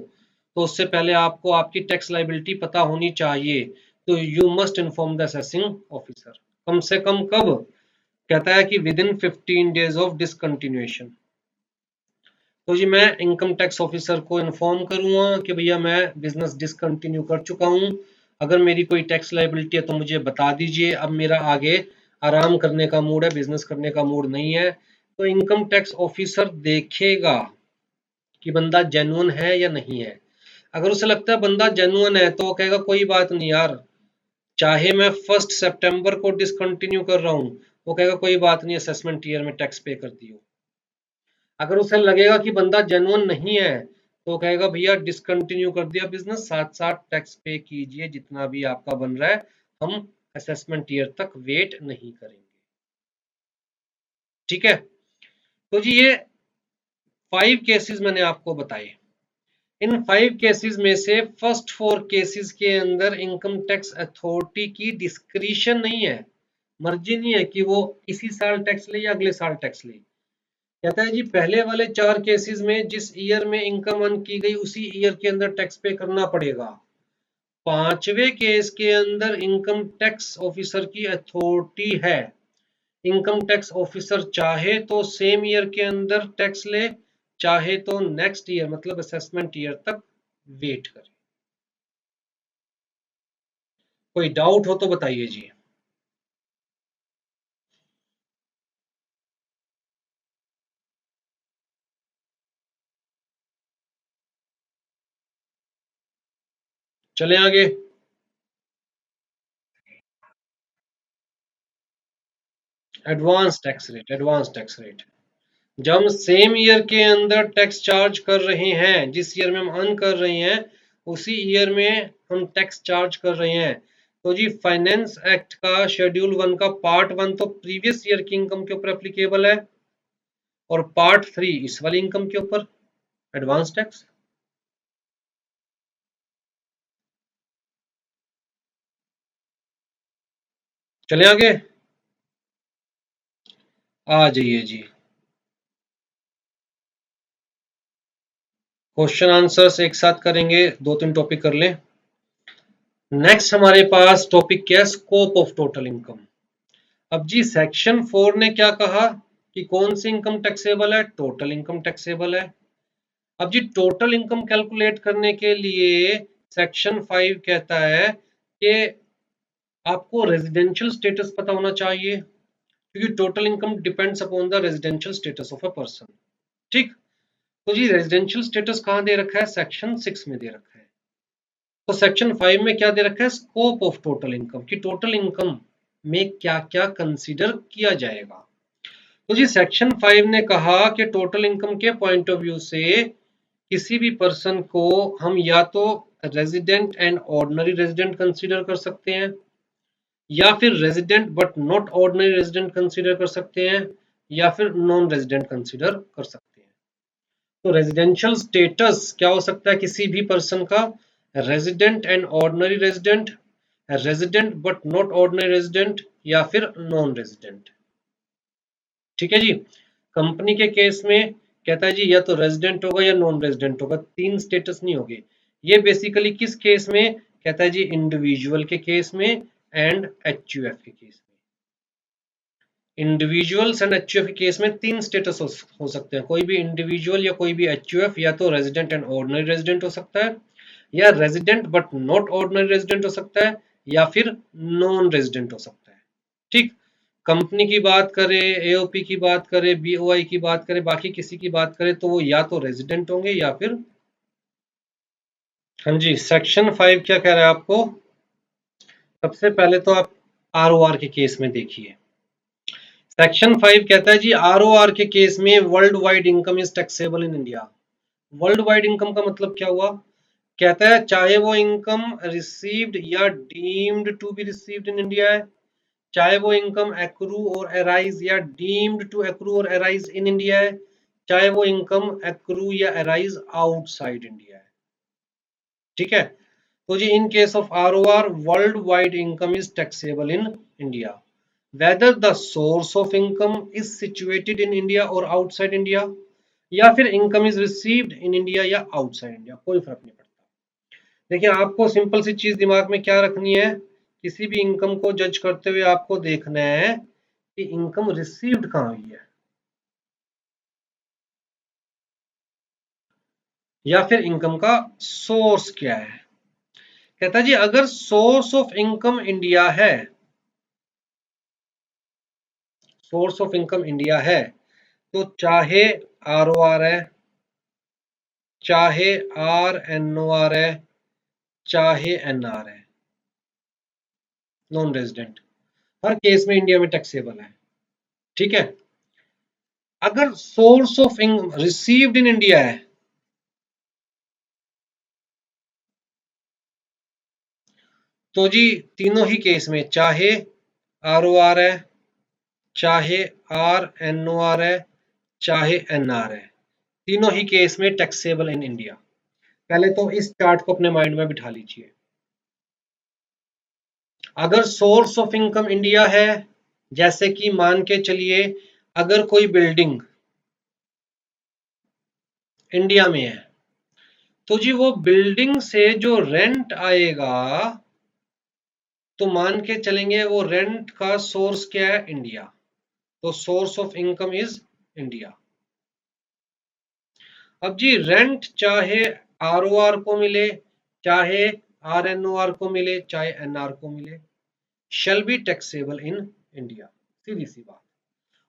तो उससे पहले आपको आपकी टैक्स लाइबिलिटी पता होनी चाहिए, तो you must inform the assessing officer. कम से कम कब, कहता है कि within 15 days of discontinuation. तो जी मैं इनकम टैक्स ऑफिसर को इन्फॉर्म करूंगा कि भैया मैं बिजनेस डिसकंटिन्यू कर चुका हूं, अगर मेरी कोई टैक्स लाइबिलिटी है तो मुझे बता दीजिए, अब मेरा आगे आराम करने का मूड है, बिजनेस करने का मूड नहीं है। तो इनकम टैक्स ऑफिसर देखेगा कि बंदा जेन्युइन है या नहीं है। अगर उसे लगता है बंदा जेन्युइन है तो वो कहेगा कोई बात नहीं यार, चाहे मैं 1 सितंबर को डिसकंटिन्यू कर रहा हूं, वो कहेगा कोई बात नहीं, असेसमेंट ईयर में टैक्स पे कर दियो। अगर उसे लगेगा कि बंदा जेन्युइन नहीं है तो कहेगा भैया डिसकंटिन्यू कर दिया बिजनेस, साथ साथ टैक्स पे कीजिए जितना भी आपका बन रहा है, हम असेसमेंट ईयर तक वेट नहीं करेंगे। ठीक है, तो जी ये 5 केसेस मैंने आपको बताए। इन 5 केसेस में से फर्स्ट 4 केसेस के अंदर इनकम टैक्स अथॉरिटी की डिस्क्रिशन नहीं है, मर्जी नहीं है कि वो इसी साल टैक्स ले या अगले साल टैक्स ले। कहता है जी पहले वाले 4 केसेस में जिस ईयर में इनकम अर्न की गई उसी ईयर के अंदर टैक्स पे करना पड़ेगा। 5वें केस के अंदर इनकम टैक्स ऑफिसर की अथॉरिटी है, इनकम टैक्स ऑफिसर चाहे तो सेम ईयर के अंदर टैक्स ले, चाहे तो नेक्स्ट ईयर मतलब असेसमेंट ईयर तक वेट करे। कोई डाउट हो तो बताइए जी। चले आगे। Advance tax rate, advance tax rate, जब हम सेम ईयर के अंदर टैक्स चार्ज कर रहे हैं, जिस ईयर में हम अर्न कर रहे हैं उसी ईयर में हम टैक्स चार्ज कर रहे हैं, तो जी फाइनेंस एक्ट का शेड्यूल 1 का पार्ट 1 तो प्रीवियस ईयर की इनकम के ऊपर एप्लीकेबल है, और पार्ट 3 इस वाली इनकम के ऊपर एडवांस टैक्स। चले आगे, आ जाइए जी। क्वेश्चन आंसर्स एक साथ करेंगे, 2-3 टॉपिक कर लें। नेक्स्ट हमारे पास टॉपिक क्या है, स्कोप ऑफ टोटल इनकम। अब जी सेक्शन 4 ने क्या कहा कि कौन सी इनकम टैक्सेबल है, टोटल इनकम टैक्सेबल है। अब जी टोटल इनकम कैलकुलेट करने के लिए सेक्शन 5 कहता है कि आपको रेजिडेंशियल स्टेटस पता होना चाहिए, क्योंकि total income depends upon the residential status of a person. ठीक, तो जी रेजिडेंशियल स्टेटस कहाँ दे रखा है, सेक्शन 6 में दे रखा है। तो सेक्शन 5 में क्या दे रखा है, स्कोप ऑफ टोटल इनकम, कि टोटल इनकम में क्या क्या कंसीडर किया जाएगा। तो जी सेक्शन 5 ने कहा कि टोटल इनकम के पॉइंट ऑफ व्यू से किसी भी पर्सन को हम या तो resident and ordinary resident consider कर सकते हैं, या फिर resident but not ordinary resident consider कर सकते हैं, या फिर नॉन रेजिडेंट कंसीडर कर सकते हैं। तो रेजिडेंशियल स्टेटस क्या हो सकता है किसी भी पर्सन का, resident and ordinary resident, resident but not ordinary resident, या फिर नॉन रेजिडेंट। ठीक है जी, कंपनी के केस में कहता है जी या तो रेजिडेंट होगा या नॉन रेजिडेंट होगा, 3 स्टेटस नहीं होंगे। ये बेसिकली किस केस में कहता है जी, इंडिविजुअल के केस में एंड एचयूएफ के केस में। इंडिविजुअल्स एंड एचयूएफ के केस में 3 स्टेटस हो सकते हैं, कोई भी इंडिविजुअल या कोई भी एचयूएफ, या तो रेजिडेंट एंड ऑर्डिनरी रेजिडेंट हो सकता है, या resident but not ordinary resident हो सकता है, या फिर नॉन रेजिडेंट हो सकता है। ठीक, कंपनी की बात करें, एओपी की बात करें, बीओआई की बात करें, बाकी किसी की बात करें तो वो या तो रेजिडेंट होंगे या फिर। हाँ जी, सेक्शन 5 क्या कह रहा है आपको? सबसे पहले तो आप आरओआर के केस में देखिए। सेक्शन 5 कहता है जी, आरओआर के केस में world wide income is taxable in India. World wide income का मतलब क्या हुआ? कहता है चाहे वो इनकम रिसीव्ड या deemed to be received in India है, चाहे वो इनकम एक्रू और अराइज या डीम्ड टू एक्रू और अराइज इन इंडिया है, चाहे वो इनकम एक्रू या अराइज आउटसाइड इंडिया है। ठीक है, तो जी in case of ROR world wide income is taxable in India whether the source of income is situated in India और आउटसाइड इंडिया, या फिर income is received in India या आउटसाइड इंडिया, कोई फर्क नहीं पड़ता। देखिए आपको सिंपल सी चीज दिमाग में क्या रखनी है, किसी भी इनकम को जज करते हुए आपको देखना है कि इनकम रिसीव्ड कहाँ हुई है या फिर इनकम का सोर्स क्या है। कहता है जी अगर सोर्स ऑफ इनकम इंडिया है, सोर्स ऑफ इनकम इंडिया है, तो चाहे आरओआर है, चाहे आरएनओआर है, चाहे एनआर है, नॉन रेजिडेंट, हर केस में इंडिया में टैक्सेबल है। ठीक है, अगर source of income received in India है, तो जी तीनों ही केस में चाहे आरओआर है, चाहे आरएनओआर है, चाहे एनआर है, तीनों ही केस में टैक्सेबल इन इंडिया। पहले तो इस चार्ट को अपने माइंड में बिठा लीजिए। अगर सोर्स ऑफ इनकम इंडिया है, जैसे कि मान के चलिए अगर कोई बिल्डिंग इंडिया में है, तो जी वो बिल्डिंग से जो रेंट आएगा, तो मान के चलेंगे वो रेंट का सोर्स क्या है? इंडिया। तो source of income is India. अब जी रेंट चाहे आरओआर को मिले, चाहे आरएनओआर को मिले, चाहे एनआर को मिले, shall be taxable in India, सीधी सी बात।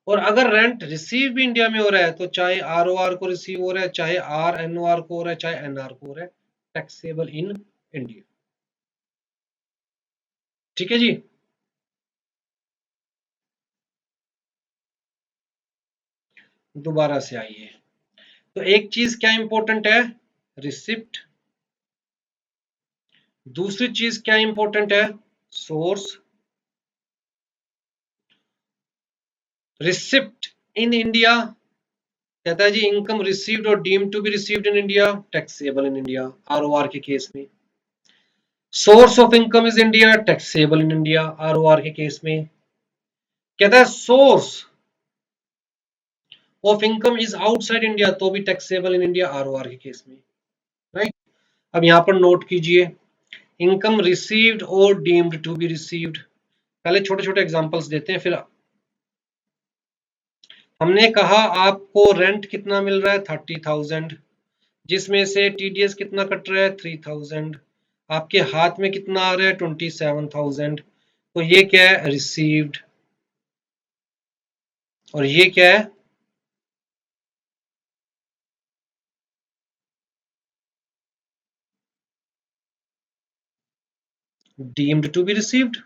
और अगर रेंट रिसीव भी इंडिया में हो रहा है, तो चाहे आरओआर को रिसीव हो रहा है, चाहे आरएनओआर को हो रहा है, चाहे एनआर को हो रहा है, टैक्सेबल इन इंडिया। ठीक है जी। दोबारा से आइए, तो एक चीज क्या इंपॉर्टेंट है? रिसिप्ट। दूसरी चीज क्या इंपॉर्टेंट है? सोर्स। रिसिप्ट इन इंडिया कहता है जी इनकम रिसीव्ड और deemed to be received in India, taxable in India ROR के केस में। Source of income is India, taxable in India ROR के केस में। कहता है source of income is outside India, तो भी टैक्सेबल इन इंडिया आरओआर के case में। राइट, अब यहां पर नोट कीजिए, इनकम रिसीव्ड और डीम्ड टू बी रिसीव्ड। पहले छोटे छोटे एग्जांपल्स देते हैं, फिर हमने कहा आपको रेंट कितना मिल रहा है? 30,000, जिसमें से टीडीएस कितना कट रहा है? 3,000। आपके हाथ में कितना आ रहा है? 27,000। तो ये क्या है? रिसीव्ड। और ये क्या है? Deemed to be received.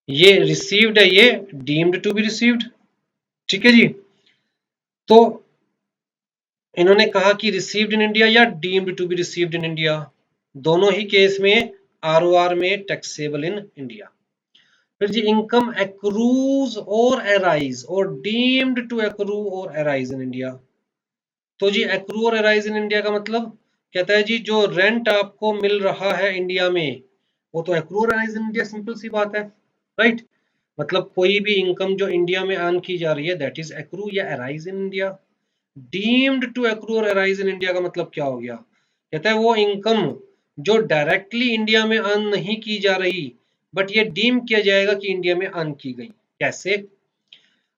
ये रिसीव्ड है, ये डीम्ड टू बी रिसीव्ड। ठीक है जी, तो इन्होंने कहा कि रिसीव्ड इन इंडिया या deemed to be received in India, दोनों ही केस में आरओआर में टैक्सेबल इन इंडिया। फिर जी इनकम एक्रूज और अराइज और डीम्ड टू एक्रू और अराइज इन इंडिया। तो जी एक्रू और अराइज इन इंडिया का मतलब कहता है जी जो रेंट आपको मिल रहा है इंडिया में, वो तो एक्रू और अराइज इन इंडिया, सिंपल सी बात है। राइट, मतलब कोई भी इनकम जो इंडिया में अर्न की जा रही है दैट इज एक्रू या arise in India. Deemed to accrue और अराइज इन इंडिया का मतलब क्या हो गया? कहता है वो इनकम जो डायरेक्टली इंडिया में अर्न नहीं की जा रही, बट ये डीम किया जाएगा कि इंडिया में अर्न की गई। कैसे?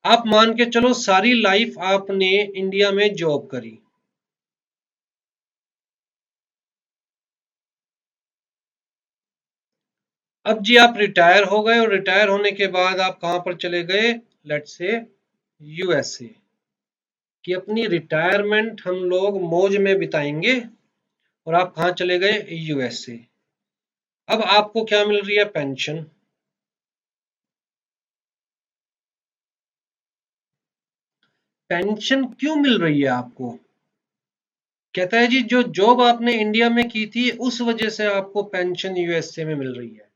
आप मान के चलो सारी लाइफ आपने इंडिया में जॉब करी, अब जी आप रिटायर हो गए और रिटायर होने के बाद आप कहां पर चले गए, लेट्स से यूएसए, कि अपनी रिटायरमेंट हम लोग मौज में बिताएंगे, और आप कहां चले गए, यूएसए। अब आपको क्या मिल रही है, पेंशन। पेंशन क्यों मिल रही है आपको, कहता है जी जो जॉब आपने इंडिया में की थी उस वजह से आपको पेंशन यूएसए में मिल रही है,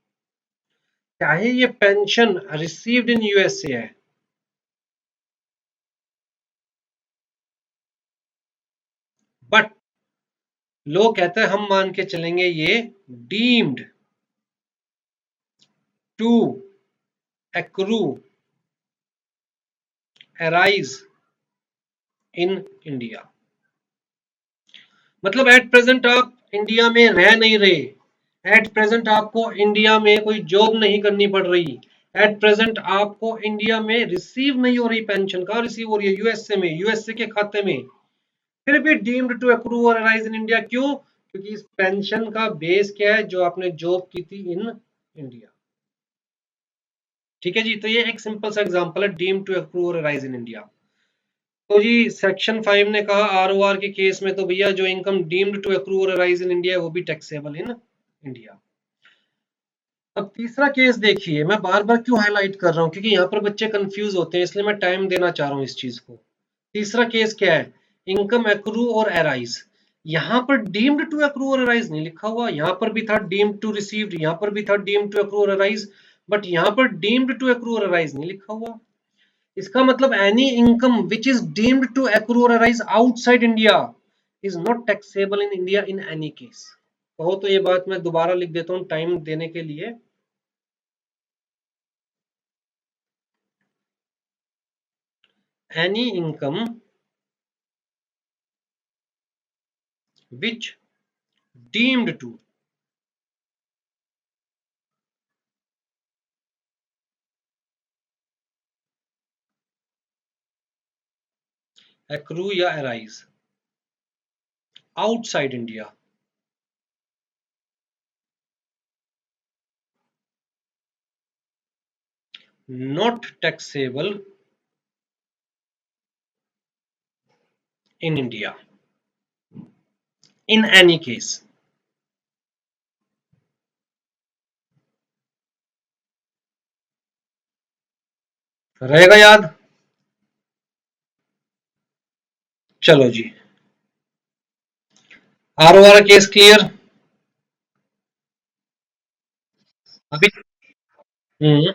चाहे ये पेंशन रिसीव्ड इन यूएसए है। बट लोग कहते हैं हम मान के चलेंगे ये deemed to accrue arise in India. मतलब एट प्रेजेंट आप इंडिया में रह नहीं रहे, एट प्रेजेंट आपको इंडिया में कोई जॉब नहीं करनी पड़ रही, एट प्रेजेंट आपको इंडिया में रिसीव नहीं हो रही पेंशन। कहाँ रिसीव हो रही है, यूएसए में, यूएसए के खाते में। फिर भी डीम्ड टू एक्रू और अराइज इन इंडिया, क्यों, क्योंकि इस पेंशन का बेस क्या है, जो आपने जॉब की थी इन इंडिया। ठीक है जी, तो ये एक सिंपल सा एग्जांपल है, डीम्ड टू एक्रू और अराइज इन इंडिया। तो जी सेक्शन 5 ने कहा आरओआर के केस में तो भैया जो इनकम डीम्ड टू एक्रू और अराइज इन इंडिया वो भी टैक्सेबल इन इंडिया। अब तीसरा केस देखिए, मैं बार बार क्यों हाईलाइट कर रहा हूं, क्योंकि यहाँ पर बच्चे कंफ्यूज होते हैं, इसलिए मैं टाइम देना चाह रहा हूँ इस चीज को। तीसरा केस क्या है, इनकम एक्रू और एराइज। यहाँ पर डीम्ड टू एक्रू और एराइज नहीं लिखा हुआ, यहाँ पर भी था डीम्ड टू रिसीव्ड, यहाँ पर भी था डीम्ड टू एक्रू और एराइज, बट यहाँ पर डीम्ड टू एक्रू और एराइज नहीं लिखा हुआ। इसका मतलब any income which is deemed to accrue और arise outside India is not taxable in India in any case. कहो तो ये बात मैं दोबारा लिख देता हूं टाइम देने के लिए। Any income which deemed to accrue या arise outside India not taxable in India in any case. रहेगा याद, चलो जी, आरओआर केस क्लियर अभी। हम्म,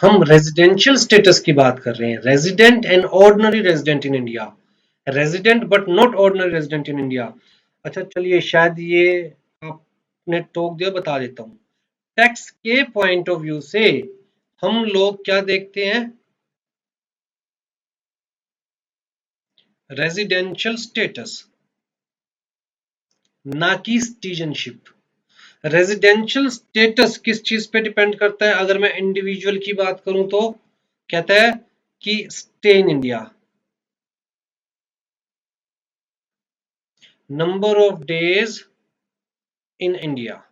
हम रेजिडेंशियल स्टेटस की बात कर रहे हैं, resident and ordinary resident in India, resident but not ordinary resident in India. अच्छा चलिए, शायद ये आपने टोक दिया, बता देता हूँ। टैक्स के पॉइंट ऑफ व्यू से हम लोग क्या देखते हैं, रेजिडेंशियल स्टेटस, ना कि सिटीजनशिप। रेजिडेंशियल स्टेटस किस चीज पे डिपेंड करता है, अगर मैं इंडिविजुअल की बात करूं तो कहता है कि stay in India, number of days in India.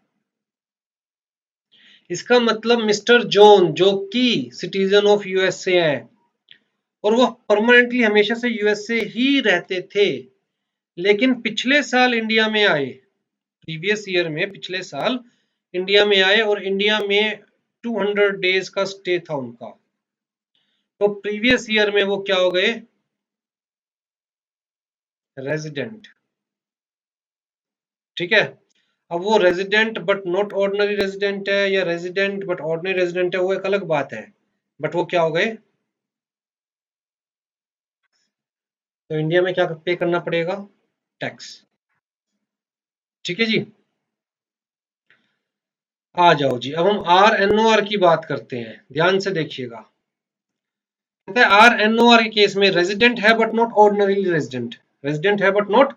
इसका मतलब मिस्टर जॉन जो कि सिटीजन ऑफ यूएसए है, और वो परमानेंटली हमेशा से यूएसए ही रहते थे, लेकिन पिछले साल इंडिया में आए, प्रीवियस ईयर में पिछले साल इंडिया में आए, और इंडिया में 200 डेज का स्टे था उनका, तो प्रीवियस ईयर में वो क्या हो गए, रेजिडेंट। ठीक है, अब वो resident but not ordinary resident है, या रेजिडेंट बट ऑर्डिनरी रेजिडेंट है, वो एक अलग बात है, बट वो क्या हो गए, तो इंडिया में क्या पे करना पड़ेगा, टैक्स। ठीक है जी, आ जाओ जी, अब हम आर एन ओ आर की बात करते हैं, ध्यान से देखिएगा। कहते हैं आर एन ओ आर के केस में रेजिडेंट है but not ordinarily resident, resident है बट नॉट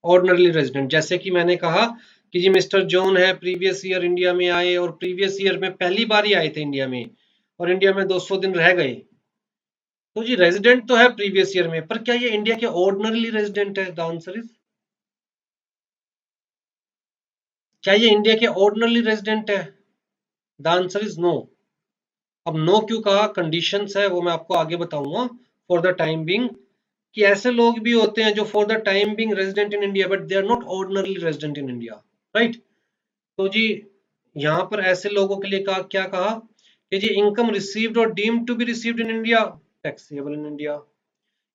ऑर्डिनरीली रेजिडेंट। जैसे कि मैंने कहा कि जी मिस्टर जॉन है, प्रीवियस ईयर इंडिया में आए, और प्रीवियस ईयर में पहली बार ही आए थे इंडिया में, और इंडिया में 200 दिन रह गए, तो जी रेजिडेंट तो है प्रीवियस ईयर में, पर क्या ये इंडिया के ऑर्डिनरीली रेजिडेंट है, द आंसर इज क्या ये इंडिया के ऑर्डिनरी रेजिडेंट है? The answer is no. अब नो क्यों कहा, कंडीशंस है वो मैं आपको आगे बताऊंगा। फॉर द टाइम बिंग, कि ऐसे लोग भी होते हैं जो for the time being resident in India but they are not ordinarily resident in India, right. तो जी यहाँ पर ऐसे लोगों के लिए कहा, क्या कहा कि जी इनकम रिसीव्ड और deemed to be received in India taxable in India,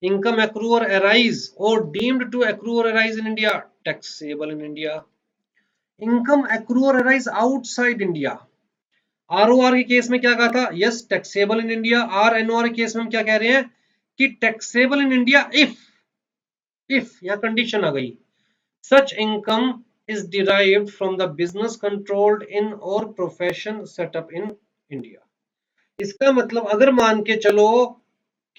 income accrue or arise or deemed to accrue or arise in India taxable in India, income accrue or arise outside India। ROR के case में क्या कहा था, yes taxable in India. R NOR के case में हम क्या कह रहे हैं कि टैक्सेबल इन इंडिया इफ या कंडीशन आ गई, such income is derived from the business controlled in और प्रोफेशन सेटअप इन इंडिया। इसका मतलब अगर मान के चलो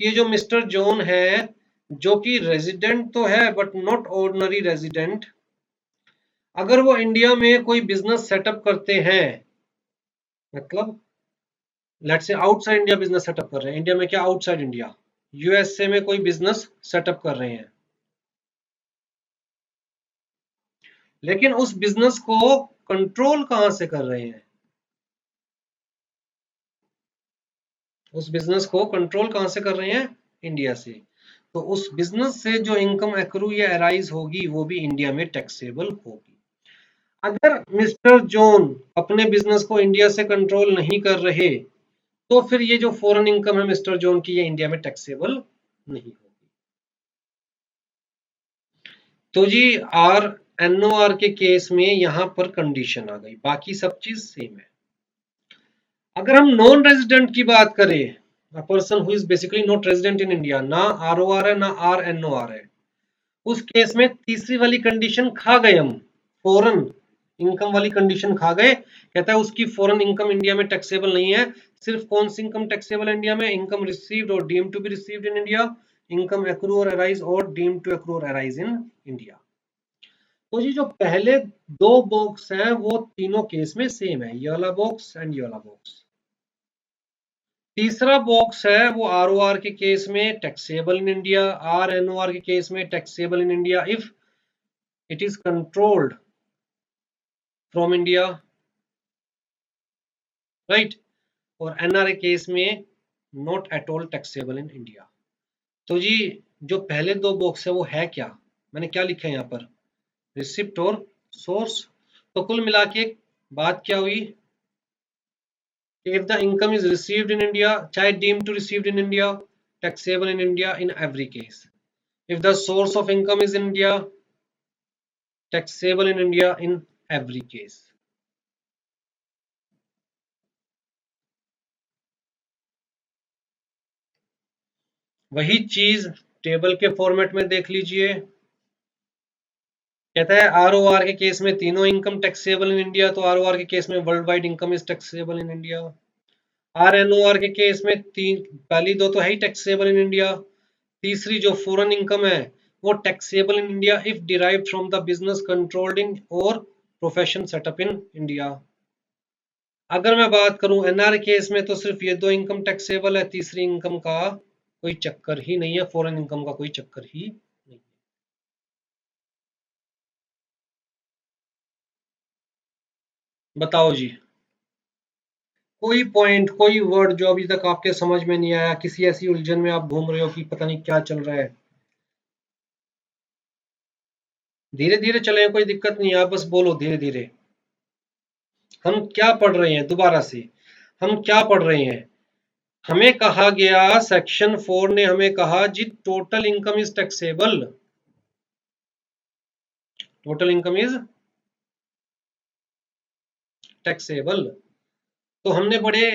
कि ये जो मिस्टर जॉन है जो कि रेजिडेंट तो है बट नॉट ऑर्डिनरी रेजिडेंट, अगर वो इंडिया में कोई बिजनेस सेटअप करते हैं, मतलब let's say outside India business setup कर रहे हैं, इंडिया में क्या आउटसाइड इंडिया, यूएसए में कोई बिजनेस सेटअप कर रहे हैं, लेकिन उस बिजनेस को कंट्रोल कहां से कर रहे हैं, उस बिजनेस को कंट्रोल कहां से कर रहे हैं, इंडिया से। तो उस बिजनेस से जो इनकम एक्रू या अराइज होगी वो भी इंडिया में टैक्सेबल होगी। अगर मिस्टर जॉन अपने बिजनेस को इंडिया से कंट्रोल नहीं कर रहे तो फिर ये जो फॉरेन इनकम है मिस्टर जॉन की, ये इंडिया में टैक्सेबल नहीं होगी। तो जी आर एनओआर के केस में यहां पर कंडीशन आ गई, बाकी सब चीज सेम है। अगर हम नॉन रेजिडेंट की बात करें, a person who is basically not resident in India, ना आरओआर है ना आर एनओआर है, उस केस में तीसरी वाली कंडीशन खा गए हम, फॉरेन इनकम वाली कंडीशन खा गए। कहता है उसकी फॉरेन इनकम इंडिया में टैक्सेबल नहीं है, सिर्फ कौन सी इनकम टैक्सेबल है इंडिया में, इनकम रिसीव्ड और deemed to be received in India, income accrue और अराइज और डीम्ड टू एक्रू और अराइज इन इंडिया। तो जी जो पहले दो बॉक्स हैं वो तीनों केस में सेम है, ये वाला बॉक्स एंड ये वाला बॉक्स। तीसरा बॉक्स है वो आरओआर के केस में taxable in India, R NOR के केस में taxable in India if it is controlled from India, right. और एनआरए केस में not at all taxable in India. तो जी जो पहले दो बॉक्स है वो है क्या, मैंने क्या लिखा है यहाँ पर, रिसिप्ट और सोर्स। तो कुल मिला के बात क्या हुई, if the income is received in India, चाहे deemed to received in India, taxable in India in every case. If the source of income is in India, taxable in India in every case. वही चीज table के format में देख लीजिए। कहता है ROR के केस में तीनों इनकम टैक्सेबल इन इंडिया, तो आरओआर के केस में world wide income is taxable in India. RNOR के केस में तीन, पहली दो तो है ही टैक्सेबल इन इंडिया, तीसरी जो फॉरेन इनकम है वो taxable in India if derived from the business controlled in और प्रोफेशन सेटअप इन इंडिया। अगर मैं बात करूं एनआर केस में तो सिर्फ ये दो इनकम टैक्सेबल है, तीसरी इनकम का कोई चक्कर ही नहीं है, फॉरेन इनकम का कोई चक्कर ही नहीं। बताओ जी कोई पॉइंट कोई वर्ड जो अभी तक आपके समझ में नहीं आया, किसी ऐसी उलझन में आप घूम रहे हो कि पता नहीं क्या चल रहा है। धीरे धीरे चले, कोई दिक्कत नहीं है, आप बस बोलो धीरे धीरे। हम क्या पढ़ रहे हैं, दोबारा से हम क्या पढ़ रहे हैं, हमें कहा गया सेक्शन 4 ने हमें कहा जी total income is taxable, total income is taxable. तो हमने बड़े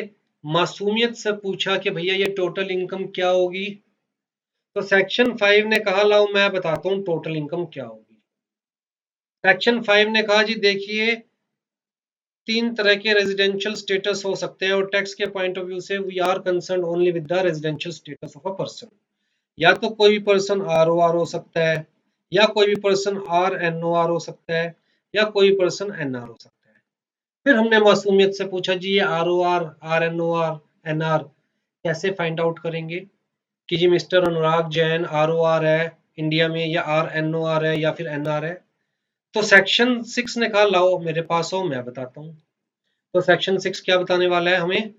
मासूमियत से पूछा कि भैया ये टोटल इनकम क्या होगी, तो सेक्शन 5 ने कहा लाओ मैं बताता हूं टोटल इनकम क्या होगी। सेक्शन 5 ने कहा जी देखिए तीन तरह के रेजिडेंशियल स्टेटस हो सकते हैं और टैक्स के पॉइंट ऑफ व्यू से we are concern only with the residential status of a person. या तो कोई भी पर्सन आरओआर हो सकता है, या कोई भी पर्सन आर एनओआर हो सकता है, या कोई पर्सन एनआर हो सकता है। फिर हमने मासूमियत से पूछा जी ये आरओआर आर एनओआर एनआर कैसे फाइंड आउट करेंगे, कि जी मिस्टर अनुराग जैन आरओआर है इंडिया में या आर एनओआर है या फिर एनआर है। तो सेक्शन 6 ने कहा लाओ मेरे पास हो, मैं बताता हूं। तो सेक्शन 6 क्या बताने वाला है हमें?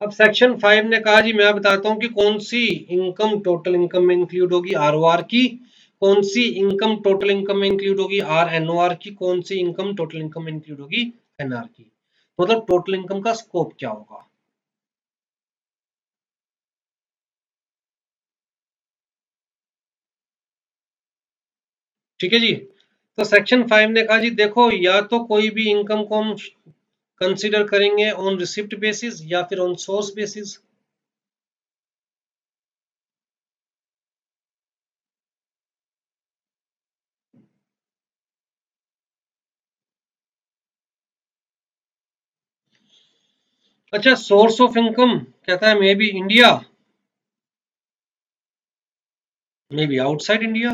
अब सेक्शन 5 ने कहा जी मैं बताता हूं कि कौन सी इनकम टोटल इनकम में इंक्लूड होगी आरओआर की, कौन सी इनकम टोटल इनकम में इंक्लूड होगी आरएनओआर की, कौन सी इनकम टोटल इनकम में इंक्लूड होगी एनआर की। मतलब टोटल इनकम का स्कोप क्या होगा। ठीक है जी। तो सेक्शन 5 ने कहा जी देखो, या तो कोई भी इनकम को हम कंसीडर करेंगे ऑन रिसिप्ट बेसिस या फिर ऑन सोर्स बेसिस। अच्छा, सोर्स ऑफ इनकम कहता है may be India, may be outside India.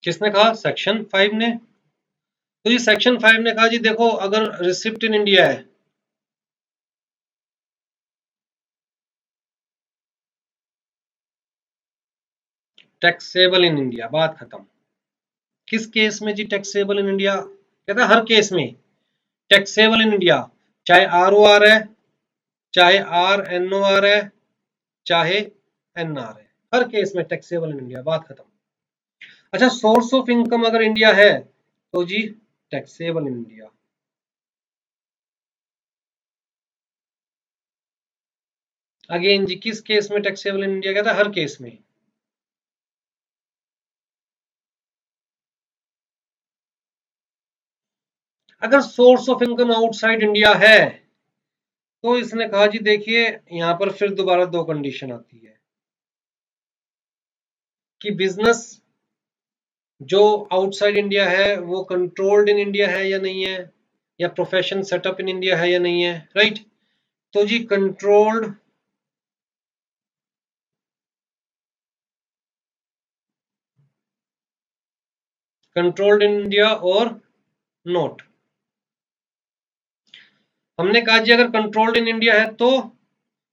किसने कहा? सेक्शन 5 ने। तो ये सेक्शन 5 ने कहा जी देखो, अगर रिसिप्ट इन इंडिया है, टैक्सेबल इन इंडिया, बात खत्म। किस केस में जी टैक्सेबल इन इंडिया? कहता है हर केस में टैक्सेबल इन इंडिया, चाहे आरओआर है, चाहे आरएनओआर है, चाहे एनआर है, हर केस में टैक्सेबल इन इंडिया, बात खत्म। अच्छा, सोर्स ऑफ इनकम अगर इंडिया है तो जी टैक्सेबल इन इंडिया। अगेन जी किस केस में टैक्सेबल इन इंडिया? कहता है हर केस में। अगर source of income outside India है तो इसने कहा जी देखिए, यहां पर फिर दोबारा दो कंडीशन आती है कि बिजनेस जो आउटसाइड इंडिया है वो कंट्रोल्ड इन इंडिया है या नहीं है, या प्रोफेशन सेटअप इन इंडिया है या नहीं है, राइट। तो जी कंट्रोल्ड इन इंडिया और नॉट। हमने कहा जी अगर कंट्रोल्ड इन इंडिया है तो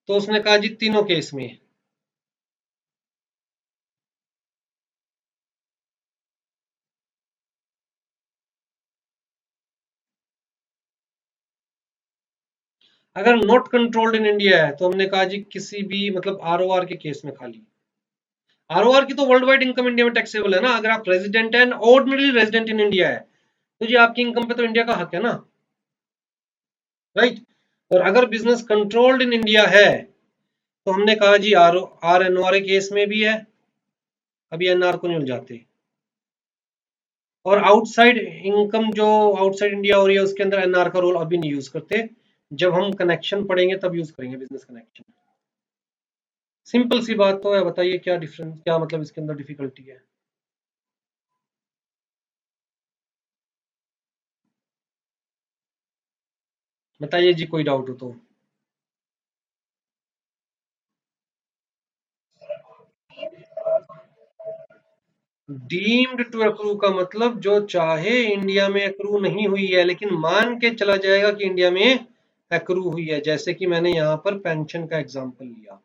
उसने कहा जी तीनों केस में। अगर नॉट कंट्रोल्ड इन इंडिया है तो हमने कहा जी किसी भी मतलब आरओआर के केस में खाली। आरओआर की तो वर्ल्ड वाइड इनकम इंडिया में टैक्सेबल है ना, अगर आप resident and ordinary resident in India है तो जी आपकी इनकम पे तो इंडिया का हक है ना, राइट। और अगर बिजनेस कंट्रोल्ड इन इंडिया है तो हमने कहा जी आर एन आर केस में भी है, अभी एनआर को नहीं उलझाते। और आउटसाइड इनकम जो आउटसाइड इंडिया हो रही है उसके अंदर एनआर का रोल अभी नहीं यूज करते, जब हम कनेक्शन पढ़ेंगे तब यूज करेंगे बिजनेस कनेक्शन। सिंपल सी बात तो है, बताइए क्या डिफरेंस, क्या मतलब इसके अंदर डिफिकल्टी है? बताइए जी, कोई डाउट हो तो। डीम्ड टू अक्रू का मतलब जो चाहे इंडिया में अक्रू नहीं हुई है लेकिन मान के चला जाएगा कि इंडिया में अक्रू हुई है, जैसे कि मैंने यहाँ पर पेंशन का एग्जांपल लिया।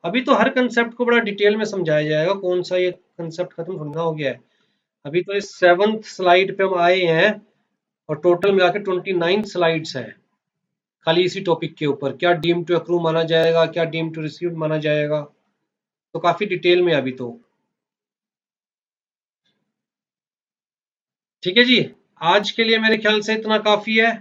अभी तो हर कंसेप्ट को बड़ा डिटेल में समझाया जाएगा, कौन सा ये कंसेप्ट खत्म थोड़ा हो गया है। अभी तो इस 7th स्लाइड पे हम आए हैं और टोटल मिला के 29 स्लाइड्स है खाली इसी टॉपिक के ऊपर, क्या डीम टू अक्रू माना जाएगा, क्या डीम टू रिसीव्ड माना जाएगा, तो काफी डिटेल में अभी तो। ठीक है जी, आज के लिए मेरे ख्याल से इतना काफी है।